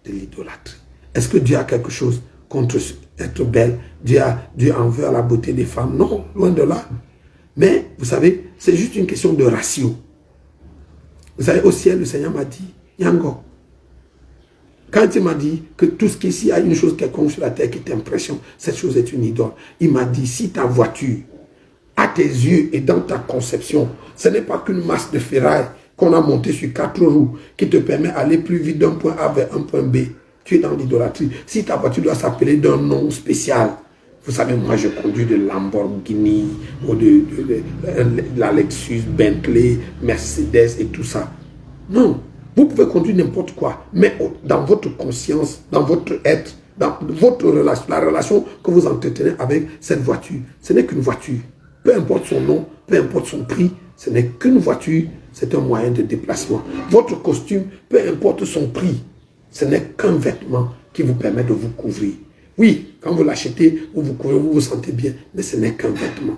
[SPEAKER 1] de l'idolâtrie. Est-ce que Dieu a quelque chose contre être belle? Dieu en veut à la beauté des femmes? Non, loin de là. Mais, vous savez, c'est juste une question de ratio. Vous savez, au ciel, le Seigneur m'a dit, Yango, quand il m'a dit que tout ce qui est ici a une chose quelconque sur la terre qui t'impressionne, cette chose est une idole. Il m'a dit, si ta voiture, à tes yeux et dans ta conception, ce n'est pas qu'une masse de ferraille qu'on a montée sur 4 roues qui te permet d'aller plus vite d'un point A vers un point B, tu es dans l'idolâtrie. Si ta voiture doit s'appeler d'un nom spécial, vous savez, moi je conduis de Lamborghini, ou de la Lexus, Bentley, Mercedes et tout ça. Non. Vous pouvez conduire n'importe quoi, mais dans votre conscience, dans votre être, dans votre relation, la relation que vous entretenez avec cette voiture, ce n'est qu'une voiture. Peu importe son nom, peu importe son prix, ce n'est qu'une voiture, c'est un moyen de déplacement. Votre costume, peu importe son prix, ce n'est qu'un vêtement qui vous permet de vous couvrir. Oui, quand vous l'achetez, vous vous couvrez, vous vous sentez bien, mais ce n'est qu'un vêtement.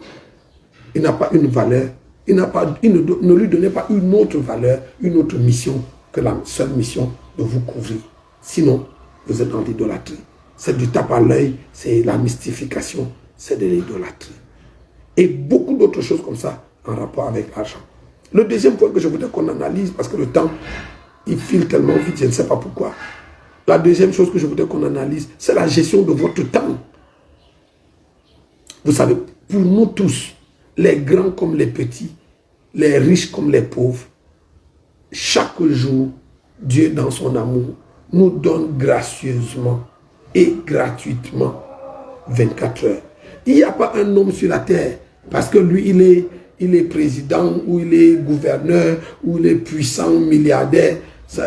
[SPEAKER 1] Il n'a pas une valeur, ne lui donnez pas une autre valeur, une autre mission, que la seule mission de vous couvrir. Sinon, vous êtes dans l'idolâtrie. C'est du tape à l'œil, c'est la mystification, c'est de l'idolâtrie. Et beaucoup d'autres choses comme ça en rapport avec l'argent. Le deuxième point que je voudrais qu'on analyse, parce que le temps, il file tellement vite, je ne sais pas pourquoi. La deuxième chose que je voudrais qu'on analyse, c'est la gestion de votre temps. Vous savez, pour nous tous, les grands comme les petits, les riches comme les pauvres, chaque jour, Dieu dans son amour nous donne gracieusement et gratuitement 24 heures. Il n'y a pas un homme sur la terre, parce que lui, il est président, ou il est gouverneur, ou il est puissant, milliardaire,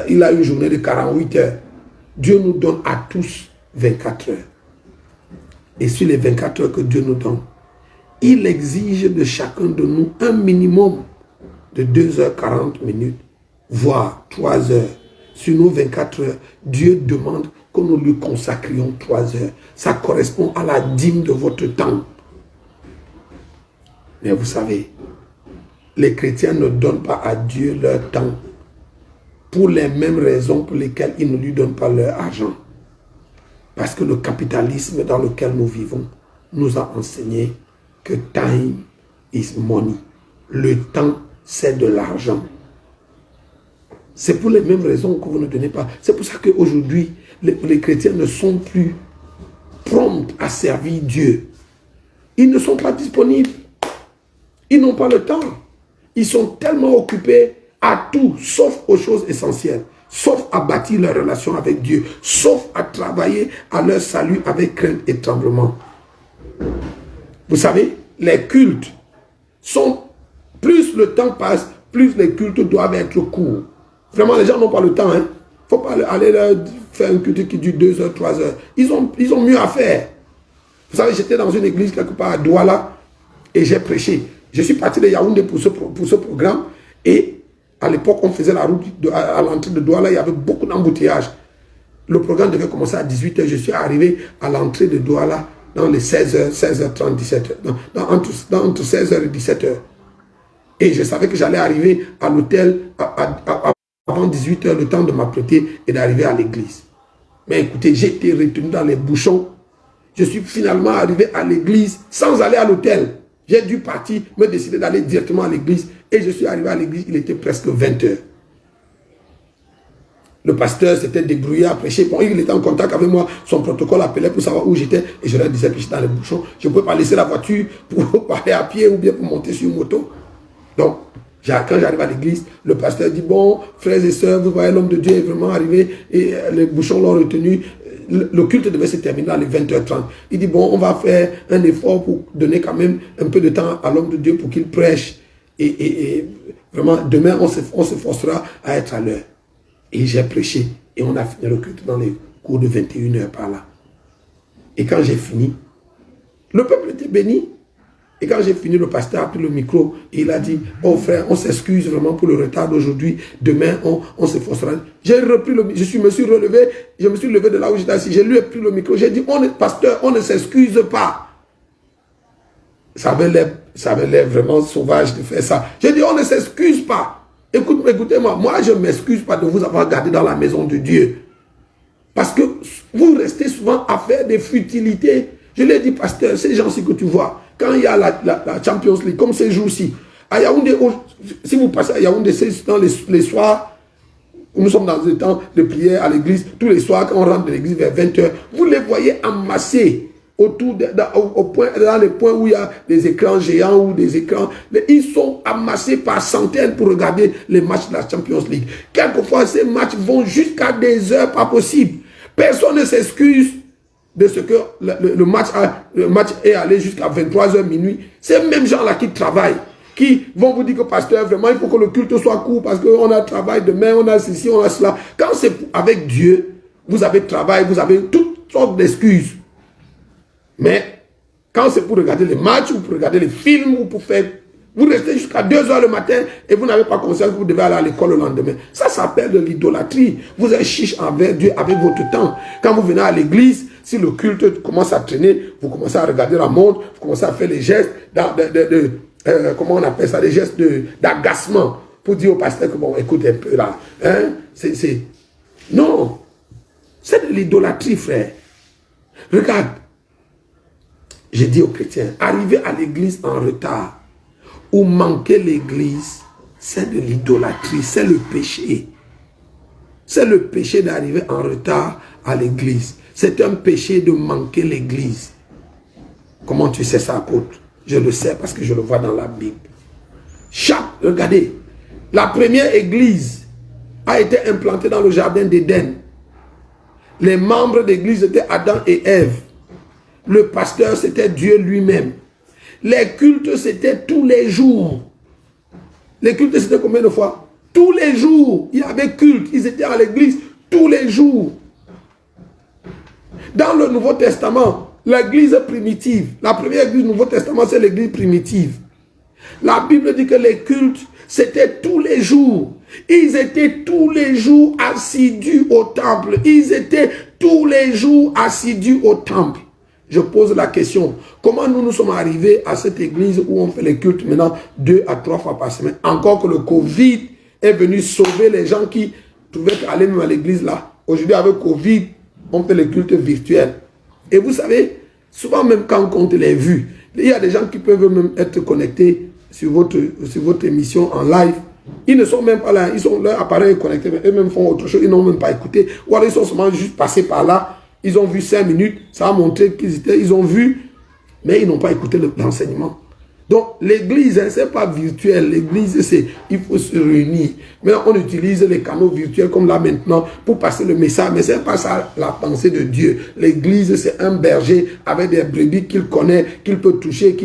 [SPEAKER 1] il a une journée de 48 heures. Dieu nous donne à tous 24 heures. Et sur les 24 heures que Dieu nous donne, il exige de chacun de nous un minimum de 2h40, voire 3 heures. Sur nos 24 heures, Dieu demande que nous lui consacrions 3 heures. Ça correspond à la dîme de votre temps. Mais vous savez, les chrétiens ne donnent pas à Dieu leur temps pour les mêmes raisons pour lesquelles ils ne lui donnent pas leur argent. Parce que le capitalisme dans lequel nous vivons nous a enseigné que time is money. Le temps, c'est de l'argent. C'est pour les mêmes raisons que vous ne donnez pas. C'est pour ça qu'aujourd'hui, les chrétiens ne sont plus prompts à servir Dieu. Ils ne sont pas disponibles. Ils n'ont pas le temps. Ils sont tellement occupés à tout, sauf aux choses essentielles. Sauf à bâtir leur relation avec Dieu. Sauf à travailler à leur salut avec crainte et tremblement. Vous savez, les cultes plus le temps passe, plus les cultes doivent être courts. Vraiment, les gens n'ont pas le temps. Il ne faut pas aller là, faire un culte qui dure 2 heures, 3 heures. Ils ont mieux à faire. Vous savez, j'étais dans une église quelque part à Douala et j'ai prêché. Je suis parti de Yaoundé pour ce programme et à l'époque, on faisait la route à l'entrée de Douala, il y avait beaucoup d'embouteillages. Le programme devait commencer à 18 h. Je suis arrivé à l'entrée de Douala dans les 16 h, 16h30, 17h, entre 16 h et 17 h. Et je savais que j'allais arriver à l'hôtel avant 18 h, le temps de m'apprêter et d'arriver à l'église. Mais écoutez, j'ai été retenu dans les bouchons. Je suis finalement arrivé à l'église sans aller à l'hôtel. J'ai dû partir, me décider d'aller directement à l'église. Et je suis arrivé à l'église, il était presque 20 h. Le pasteur s'était débrouillé à prêcher. Bon, il était en contact avec moi. Son protocole appelait pour savoir où j'étais. Et je leur disais que j'étais dans les bouchons. Je ne pouvais pas laisser la voiture pour aller à pied ou bien pour monter sur une moto. Donc, quand j'arrive à l'église, le pasteur dit, bon, frères et sœurs, vous voyez, l'homme de Dieu est vraiment arrivé et les bouchons l'ont retenu. Le culte devait se terminer dans les 20 h 30. Il dit, bon, on va faire un effort pour donner quand même un peu de temps à l'homme de Dieu pour qu'il prêche. Et vraiment, demain, on s'efforcera à être à l'heure. Et j'ai prêché. Et on a fini le culte dans les cours de 21 h par là. Et quand j'ai fini, le peuple était béni. Et quand j'ai fini, le pasteur a pris le micro et il a dit, oh frère, on s'excuse vraiment pour le retard d'aujourd'hui. Demain, on s'efforcera. J'ai repris je me suis levé de là où j'étais assis. J'ai lui pris le micro. J'ai dit, pasteur, on ne s'excuse pas. Ça avait l'air vraiment sauvage de faire ça. J'ai dit, on ne s'excuse pas. Écoutez-moi, moi je ne m'excuse pas de vous avoir gardé dans la maison de Dieu. Parce que vous restez souvent à faire des futilités. Je lui ai dit, pasteur, ces gens-ci que tu vois, quand il y a la Champions League, comme ces jours-ci, à Yaoundé, si vous passez à Yaoundé, c'est dans les soirs, nous sommes dans un temps de prière à l'église, tous les soirs, quand on rentre de l'église vers 20 h, vous les voyez amassés autour dans les points où il y a des écrans géants ou des écrans. Ils sont amassés par centaines pour regarder les matchs de la Champions League. Quelquefois, ces matchs vont jusqu'à des heures pas possibles. Personne ne s'excuse de ce que le match est allé jusqu'à 23 h minuit. Ces mêmes gens-là qui travaillent, qui vont vous dire que pasteur, vraiment, il faut que le culte soit court parce qu'on a travail demain, on a ceci, on a cela. Quand c'est avec Dieu, vous avez travail, vous avez toutes sortes d'excuses. Mais quand c'est pour regarder les matchs ou pour regarder les films ou pour faire... Vous restez jusqu'à 2 h le matin et vous n'avez pas conscience que vous devez aller à l'école le lendemain. Ça s'appelle de l'idolâtrie. Vous êtes chiche envers Dieu avec votre temps. Quand vous venez à l'église, si le culte commence à traîner, vous commencez à regarder la montre, vous commencez à faire les gestes, comment on appelle ça, des gestes d'agacement pour dire au pasteur que bon, écoute un peu là. Hein, Non, c'est de l'idolâtrie, frère. Regarde, j'ai dit aux chrétiens, arriver à l'église en retard ou manquer l'église, c'est de l'idolâtrie, c'est le péché. C'est le péché d'arriver en retard à l'église. C'est un péché de manquer l'église. Comment tu sais ça, apôtre? Je le sais parce que je le vois dans la Bible. Regardez, la première église a été implantée dans le jardin d'Éden. Les membres d'église étaient Adam et Ève. Le pasteur, c'était Dieu lui-même. Les cultes, c'était tous les jours. Les cultes, c'était combien de fois? Tous les jours. Il y avait culte. Ils étaient à l'église tous les jours. Dans le Nouveau Testament, l'église primitive, la première église du Nouveau Testament, c'est l'église primitive. La Bible dit que les cultes, c'était tous les jours. Ils étaient tous les jours assidus au temple. Ils étaient tous les jours assidus au temple. Je pose la question, comment nous sommes arrivés à cette église où on fait les cultes maintenant 2 à 3 fois par semaine? Encore que le Covid est venu sauver les gens qui pouvaient aller même à l'église là. Aujourd'hui, avec Covid, on fait les cultes virtuels. Et vous savez, souvent même quand on compte les vues, il y a des gens qui peuvent même être connectés sur votre émission en live. Ils ne sont même pas là, leur appareil est connecté, mais eux-mêmes font autre chose, ils n'ont même pas écouté. Ou alors ils sont seulement juste passés par là, ils ont vu 5 minutes, ça a montré ils ont vu, mais ils n'ont pas écouté l'enseignement. Donc l'église, ce n'est pas virtuel, l'église, il faut se réunir. Maintenant, on utilise les canaux virtuels comme là maintenant pour passer le message, mais ce n'est pas ça la pensée de Dieu. L'église, c'est un berger avec des brebis qu'il connaît, qu'il peut toucher,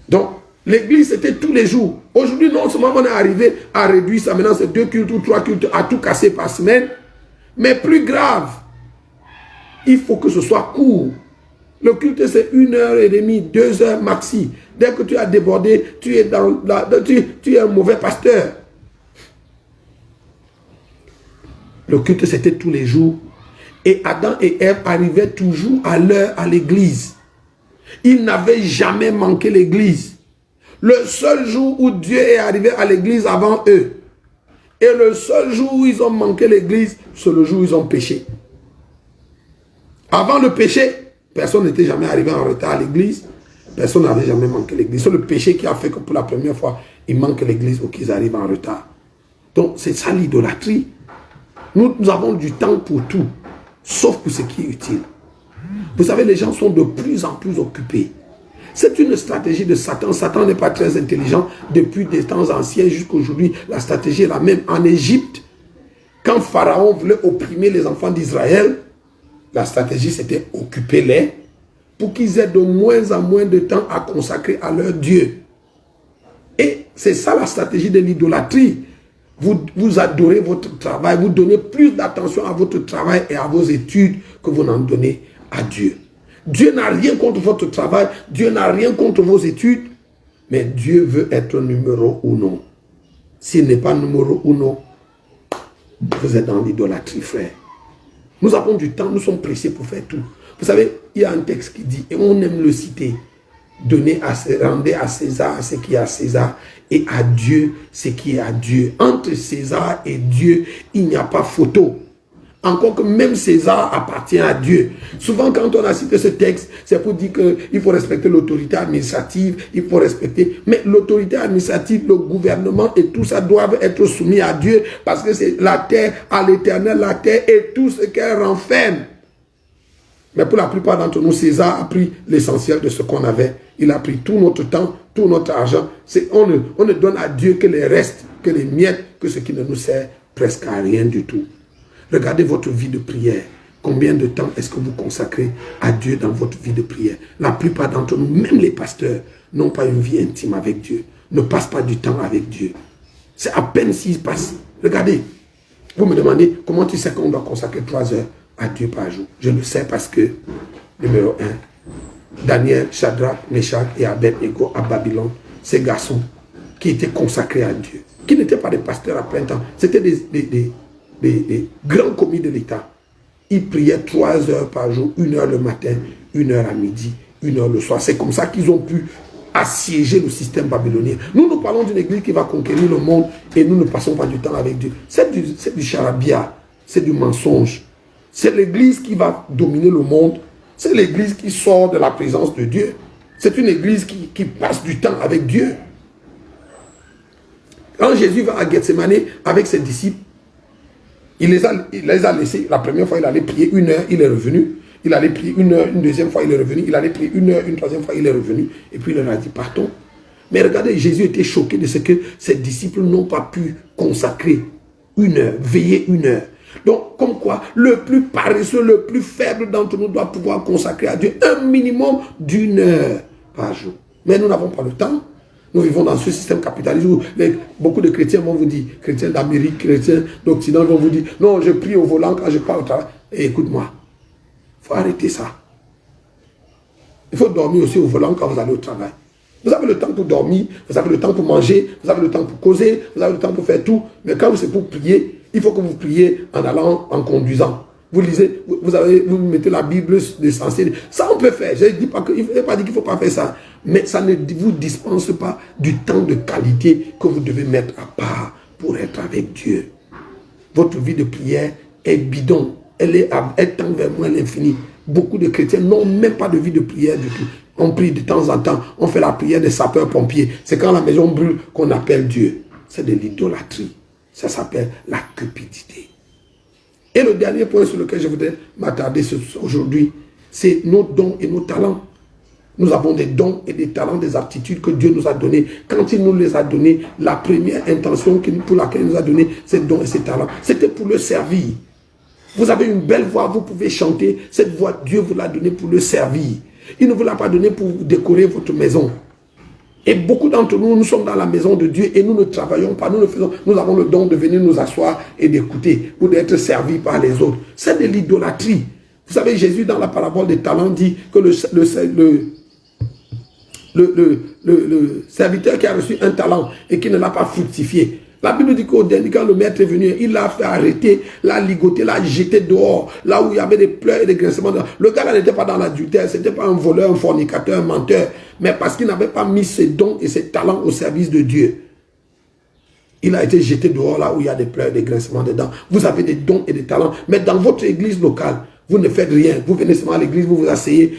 [SPEAKER 1] Donc, l'église, c'était tous les jours. Aujourd'hui, non seulement on est arrivé à réduire ça, maintenant c'est 2 cultes ou 3 cultes à tout casser par semaine, mais plus grave, il faut que ce soit court. Le culte, c'est 1h30, 2 heures maxi. Dès que tu as débordé, tu es un mauvais pasteur. Le culte, c'était tous les jours. Et Adam et Ève arrivaient toujours à l'heure à l'église. Ils n'avaient jamais manqué l'église. Le seul jour où Dieu est arrivé à l'église avant eux, et le seul jour où ils ont manqué l'église, c'est le jour où ils ont péché. Avant le péché, personne n'était jamais arrivé en retard à l'église. Personne n'avait jamais manqué l'église. C'est le péché qui a fait que pour la première fois, ils manquent l'église ou qu'ils arrivent en retard. Donc, c'est ça l'idolâtrie. Nous avons du temps pour tout, sauf pour ce qui est utile. Vous savez, les gens sont de plus en plus occupés. C'est une stratégie de Satan. Satan n'est pas très intelligent. Depuis des temps anciens jusqu'à aujourd'hui, la stratégie est la même. En Égypte, quand Pharaon voulait opprimer les enfants d'Israël, la stratégie c'était occuper-les pour qu'ils aient de moins en moins de temps à consacrer à leur Dieu. Et c'est ça la stratégie de l'idolâtrie. Vous adorez votre travail, vous donnez plus d'attention à votre travail et à vos études que vous n'en donnez à Dieu. Dieu n'a rien contre votre travail, Dieu n'a rien contre vos études, mais Dieu veut être numéro uno. S'il n'est pas numéro uno, vous êtes dans l'idolâtrie, frère. Nous avons du temps, nous sommes pressés pour faire tout. Vous savez, il y a un texte qui dit, et on aime le citer, rendez à César ce qui est à César, et à Dieu ce qui est à Dieu. Entre César et Dieu, il n'y a pas photo. Encore que même César appartient à Dieu. Souvent, quand on a cité ce texte, c'est pour dire qu'il faut respecter l'autorité administrative, il faut respecter... Mais l'autorité administrative, le gouvernement et tout ça doivent être soumis à Dieu parce que c'est la terre à l'Éternel, la terre et tout ce qu'elle renferme. Mais pour la plupart d'entre nous, César a pris l'essentiel de ce qu'on avait. Il a pris tout notre temps, tout notre argent. On ne donne à Dieu que les restes, que les miettes, que ce qui ne nous sert presque à rien du tout. Regardez votre vie de prière. Combien de temps est-ce que vous consacrez à Dieu dans votre vie de prière? La plupart d'entre nous, même les pasteurs, n'ont pas une vie intime avec Dieu. Ne passent pas du temps avec Dieu. C'est à peine s'ils passent. Regardez, vous me demandez comment tu sais qu'on doit consacrer 3 heures à Dieu par jour. Je le sais parce que, numéro 1, Daniel, Shadrach, Meshach et Abed-Nego à Babylone, ces garçons qui étaient consacrés à Dieu, qui n'étaient pas des pasteurs à plein temps, c'était des grands commis de l'État. Ils priaient 3 heures par jour, 1 heure le matin, 1 heure à midi, 1 heure le soir. C'est comme ça qu'ils ont pu assiéger le système babylonien. Nous parlons d'une église qui va conquérir le monde et nous ne passons pas du temps avec Dieu. C'est du charabia, c'est du mensonge. C'est l'église qui va dominer le monde. C'est l'église qui sort de la présence de Dieu. C'est une église qui passe du temps avec Dieu. Quand Jésus va à Gethsemane avec ses disciples, il les a laissés. La première fois, il allait prier 1 heure, il est revenu. Il allait prier 1 heure, une deuxième fois, il est revenu. Il allait prier 1 heure, une troisième fois, il est revenu. Et puis il leur a dit, partons. Mais regardez, Jésus était choqué de ce que ses disciples n'ont pas pu consacrer 1 heure, veiller 1 heure. Donc, comme quoi, le plus paresseux, le plus faible d'entre nous doit pouvoir consacrer à Dieu un minimum d'1 heure par jour. Mais nous n'avons pas le temps. Nous vivons dans ce système capitaliste où beaucoup de chrétiens vont vous dire, chrétiens d'Amérique, chrétiens d'Occident vont vous dire, non, je prie au volant quand je pars au travail. Et écoute-moi, il faut arrêter ça. Il faut dormir aussi au volant quand vous allez au travail. Vous avez le temps pour dormir, vous avez le temps pour manger, vous avez le temps pour causer, vous avez le temps pour faire tout. Mais quand c'est pour prier, il faut que vous priez en allant, en conduisant. Vous lisez, vous mettez la Bible l'essentiel. Ça, on peut faire. Je ne dis pas qu'il ne pas dire qu'il ne faut pas faire ça. Mais ça ne vous dispense pas du temps de qualité que vous devez mettre à part pour être avec Dieu. Votre vie de prière est bidon. Elle tend vers moins l'infini. Beaucoup de chrétiens n'ont même pas de vie de prière du tout. On prie de temps en temps. On fait la prière des sapeurs-pompiers. C'est quand la maison brûle qu'on appelle Dieu. C'est de l'idolâtrie. Ça s'appelle la cupidité. Et le dernier point sur lequel je voudrais m'attarder aujourd'hui, c'est nos dons et nos talents. Nous avons des dons et des talents, des aptitudes que Dieu nous a donnés. Quand il nous les a donnés, la première intention pour laquelle il nous a donné ces dons et ces talents, c'était pour le servir. Vous avez une belle voix, vous pouvez chanter. Cette voix, Dieu vous l'a donnée pour le servir. Il ne vous l'a pas donnée pour décorer votre maison. Et beaucoup d'entre nous, nous sommes dans la maison de Dieu et nous ne travaillons pas, nous avons le don de venir nous asseoir et d'écouter ou d'être servis par les autres. C'est de l'idolâtrie. Vous savez, Jésus, dans la parabole des talents, dit que le serviteur qui a reçu un talent et qui ne l'a pas fructifié. La Bible dit qu'au dernier, quand le maître est venu, il l'a fait arrêter, l'a ligoté, l'a jeté dehors, là où il y avait des pleurs et des grincements. Le gars là n'était pas dans l'adultère, ce n'était pas un voleur, un fornicateur, un menteur, mais parce qu'il n'avait pas mis ses dons et ses talents au service de Dieu. Il a été jeté dehors, là où il y a des pleurs et des grincements dedans. Vous avez des dons et des talents, mais dans votre église locale, vous ne faites rien. Vous venez seulement à l'église, vous vous asseyez.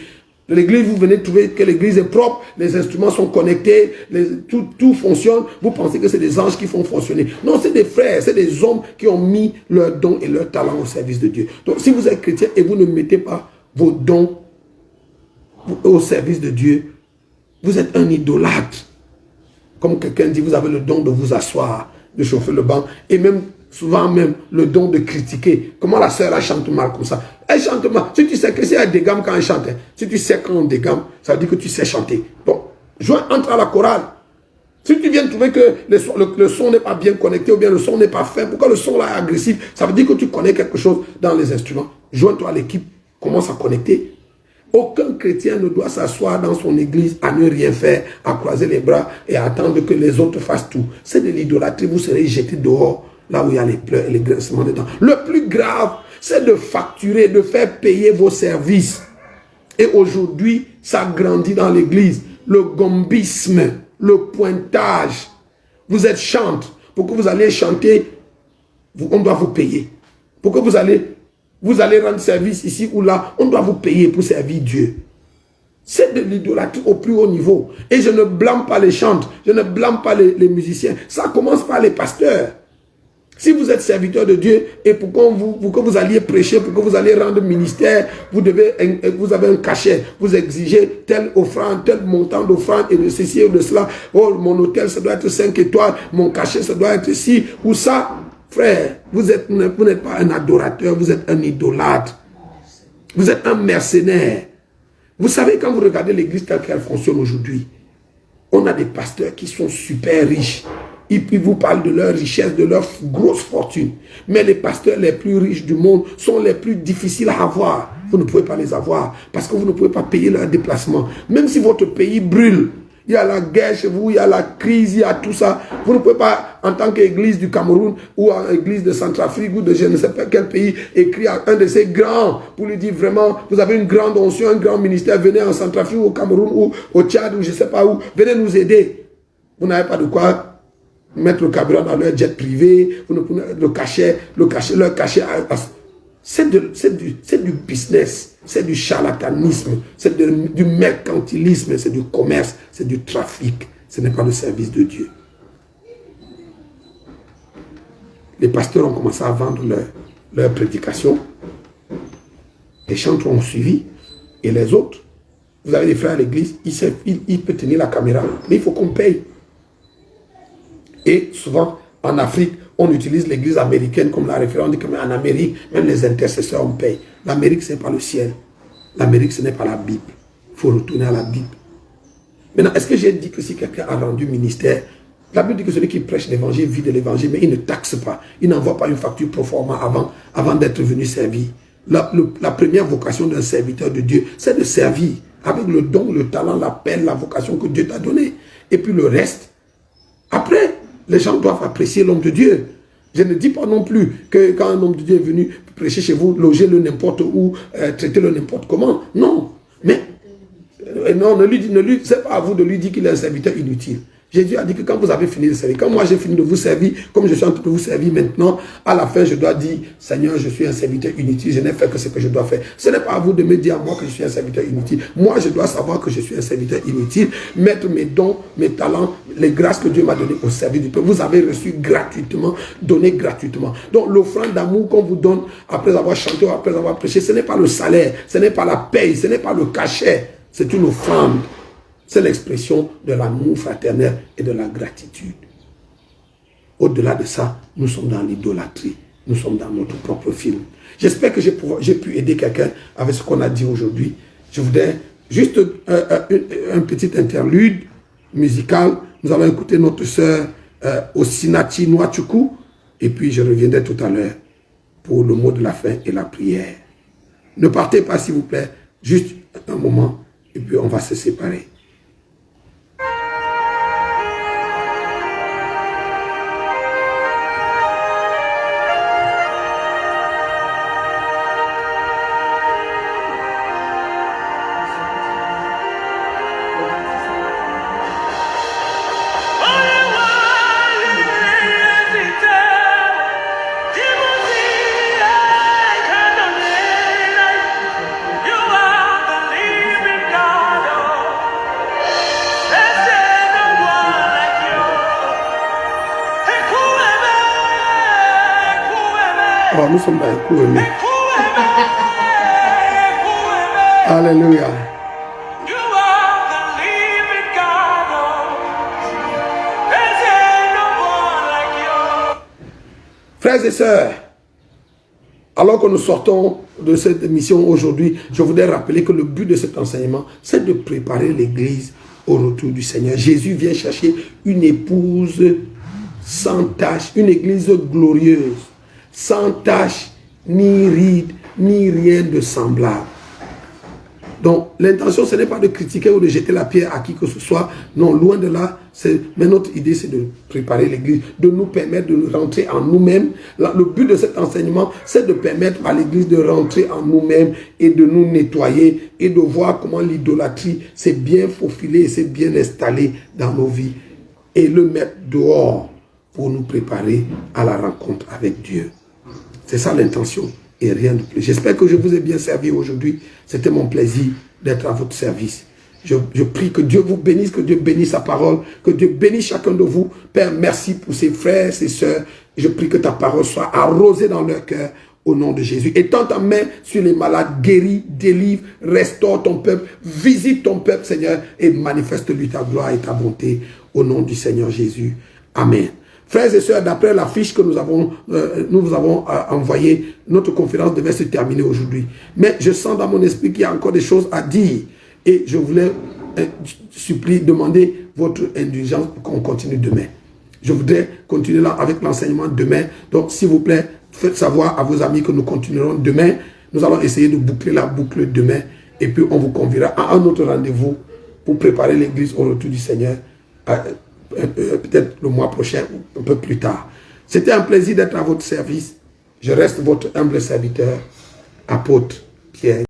[SPEAKER 1] L'église, vous venez trouver que l'église est propre, les instruments sont connectés, tout fonctionne. Vous pensez que c'est des anges qui font fonctionner. Non, c'est des frères, c'est des hommes qui ont mis leurs dons et leurs talents au service de Dieu. Donc, si vous êtes chrétien et vous ne mettez pas vos dons au service de Dieu, vous êtes un idolâtre. Comme quelqu'un dit, vous avez le don de vous asseoir, de chauffer le banc, et même souvent même le don de critiquer. Comment la sœur elle chante mal comme ça? Elle chante mal. Si tu sais que si elle dégamme quand elle chante, si tu sais quand on dégamme, ça veut dire que tu sais chanter. Donc, entre à la chorale. Si tu viens trouver que le son n'est pas bien connecté ou bien le son n'est pas fait, pourquoi le son là est agressif, ça veut dire que tu connais quelque chose dans les instruments. Joins-toi à l'équipe, commence à connecter. Aucun chrétien ne doit s'asseoir dans son église à ne rien faire, à croiser les bras et à attendre que les autres fassent tout. C'est de l'idolâtrie, vous serez jeté dehors, là où il y a les pleurs et les grincements dedans. Le plus grave, c'est de facturer, de faire payer vos services. Et aujourd'hui, ça grandit dans l'église. Le gombisme, le pointage. Vous êtes chante. Pour que vous allez chanter, on doit vous payer. Pour que vous allez rendre service ici ou là, on doit vous payer pour servir Dieu. C'est de l'idolâtrie au plus haut niveau. Et je ne blâme pas les chantres, je ne blâme pas les musiciens. Ça commence par les pasteurs. Si vous êtes serviteur de Dieu et pour que vous alliez prêcher, pour que vous alliez rendre ministère, vous avez un cachet, vous exigez telle offrande, tel montant d'offrande et de ceci et de cela. Oh, mon hôtel, ça doit être 5 étoiles, mon cachet, ça doit être ci ou ça. Frère, vous n'êtes pas un adorateur, vous êtes un idolâtre. Vous êtes un mercenaire. Vous savez, quand vous regardez l'église telle qu'elle fonctionne aujourd'hui, on a des pasteurs qui sont super riches. Ils vous parlent de leur richesse, de leur grosse fortune. Mais les pasteurs les plus riches du monde sont les plus difficiles à avoir. Vous ne pouvez pas les avoir parce que vous ne pouvez pas payer leur déplacement. Même si votre pays brûle, il y a la guerre chez vous, il y a la crise, il y a tout ça. Vous ne pouvez pas, en tant qu'église du Cameroun ou en église de Centrafrique ou de je ne sais pas quel pays, écrire à un de ces grands pour lui dire vraiment, vous avez une grande onction, un grand ministère, venez en Centrafrique ou au Cameroun ou au Tchad ou je ne sais pas où, venez nous aider. Vous n'avez pas de quoi mettre le carburant dans leur jet privé, leur cachet, c'est du business, c'est du charlatanisme, c'est du mercantilisme, c'est du commerce, c'est du trafic. Ce n'est pas le service de Dieu. Les pasteurs ont commencé à vendre leur prédication. Les chantres ont suivi. Et les autres, vous avez des frères à l'église, il peut tenir la caméra, mais il faut qu'on paye. Et souvent, en Afrique, on utilise l'église américaine comme la référence. On dit qu'en Amérique, même les intercesseurs, on paye. L'Amérique, ce n'est pas le ciel. L'Amérique, ce n'est pas la Bible. Il faut retourner à la Bible. Maintenant, est-ce que j'ai dit que si quelqu'un a rendu ministère, la Bible dit que celui qui prêche l'évangile vit de l'évangile, mais il ne taxe pas. Il n'envoie pas une facture pro forma avant d'être venu servir. La première vocation d'un serviteur de Dieu, c'est de servir avec le don, le talent, l'appel, la vocation que Dieu t'a donnée. Et puis le reste, après, les gens doivent apprécier l'homme de Dieu. Je ne dis pas non plus que quand un homme de Dieu est venu prêcher chez vous, loger-le n'importe où, traiter-le n'importe comment. Non. Mais, non, c'est pas à vous de lui dire qu'il est un serviteur inutile. Jésus a dit que quand vous avez fini de servir, quand moi j'ai fini de vous servir, comme je suis en train de vous servir maintenant, à la fin je dois dire, Seigneur, je suis un serviteur inutile, je n'ai fait que ce que je dois faire. Ce n'est pas à vous de me dire à moi que je suis un serviteur inutile. Moi, je dois savoir que je suis un serviteur inutile, mettre mes dons, mes talents, les grâces que Dieu m'a données au service du peuple. Vous avez reçu gratuitement, donné gratuitement. Donc l'offrande d'amour qu'on vous donne après avoir chanté ou après avoir prêché, ce n'est pas le salaire, ce n'est pas la paye, ce n'est pas le cachet, c'est une offrande. C'est l'expression de l'amour fraternel et de la gratitude. Au-delà de ça, nous sommes dans l'idolâtrie. Nous sommes dans notre propre film. J'espère que j'ai pu aider quelqu'un avec ce qu'on a dit aujourd'hui. Je voudrais juste un petit interlude musicale. Nous allons écouter notre sœur Osinachi Nwachukwu. Et puis je reviendrai tout à l'heure pour le mot de la fin et la prière. Ne partez pas s'il vous plaît. Juste un moment. Et puis on va se séparer. Oh, nous sommes dans un coup aimé. Alléluia. Frères et sœurs, alors que nous sortons de cette émission aujourd'hui, je voudrais rappeler que le but de cet enseignement, c'est de préparer l'Église au retour du Seigneur. Jésus vient chercher une épouse sans tache, une Église glorieuse, sans tache, ni ride, ni rien de semblable. Donc, l'intention, ce n'est pas de critiquer ou de jeter la pierre à qui que ce soit. Non, loin de là. Mais notre idée, c'est de préparer l'Église, de nous permettre de rentrer en nous-mêmes. Le but de cet enseignement, c'est de permettre à l'Église de rentrer en nous-mêmes et de nous nettoyer et de voir comment l'idolâtrie s'est bien faufilée et s'est bien installée dans nos vies et le mettre dehors pour nous préparer à la rencontre avec Dieu. C'est ça l'intention et rien de plus. J'espère que je vous ai bien servi aujourd'hui. C'était mon plaisir d'être à votre service. Je prie que Dieu vous bénisse, que Dieu bénisse sa parole, que Dieu bénisse chacun de vous. Père, merci pour ses frères, ses sœurs. Je prie que ta parole soit arrosée dans leur cœur au nom de Jésus. Étends ta main sur les malades, guéris, délivre, restaure ton peuple, visite ton peuple, Seigneur, et manifeste-lui ta gloire et ta bonté au nom du Seigneur Jésus. Amen. Frères et sœurs, d'après la fiche que nous vous avons envoyée, notre conférence devait se terminer aujourd'hui. Mais je sens dans mon esprit qu'il y a encore des choses à dire. Et je voulais demander votre indulgence pour qu'on continue demain. Je voudrais continuer là avec l'enseignement demain. Donc, s'il vous plaît, faites savoir à vos amis que nous continuerons demain. Nous allons essayer de boucler la boucle demain. Et puis, on vous conviera à un autre rendez-vous pour préparer l'Église au retour du Seigneur. Peut-être le mois prochain ou un peu plus tard. C'était un plaisir d'être à votre service. Je reste votre humble serviteur, apôtre Pierre.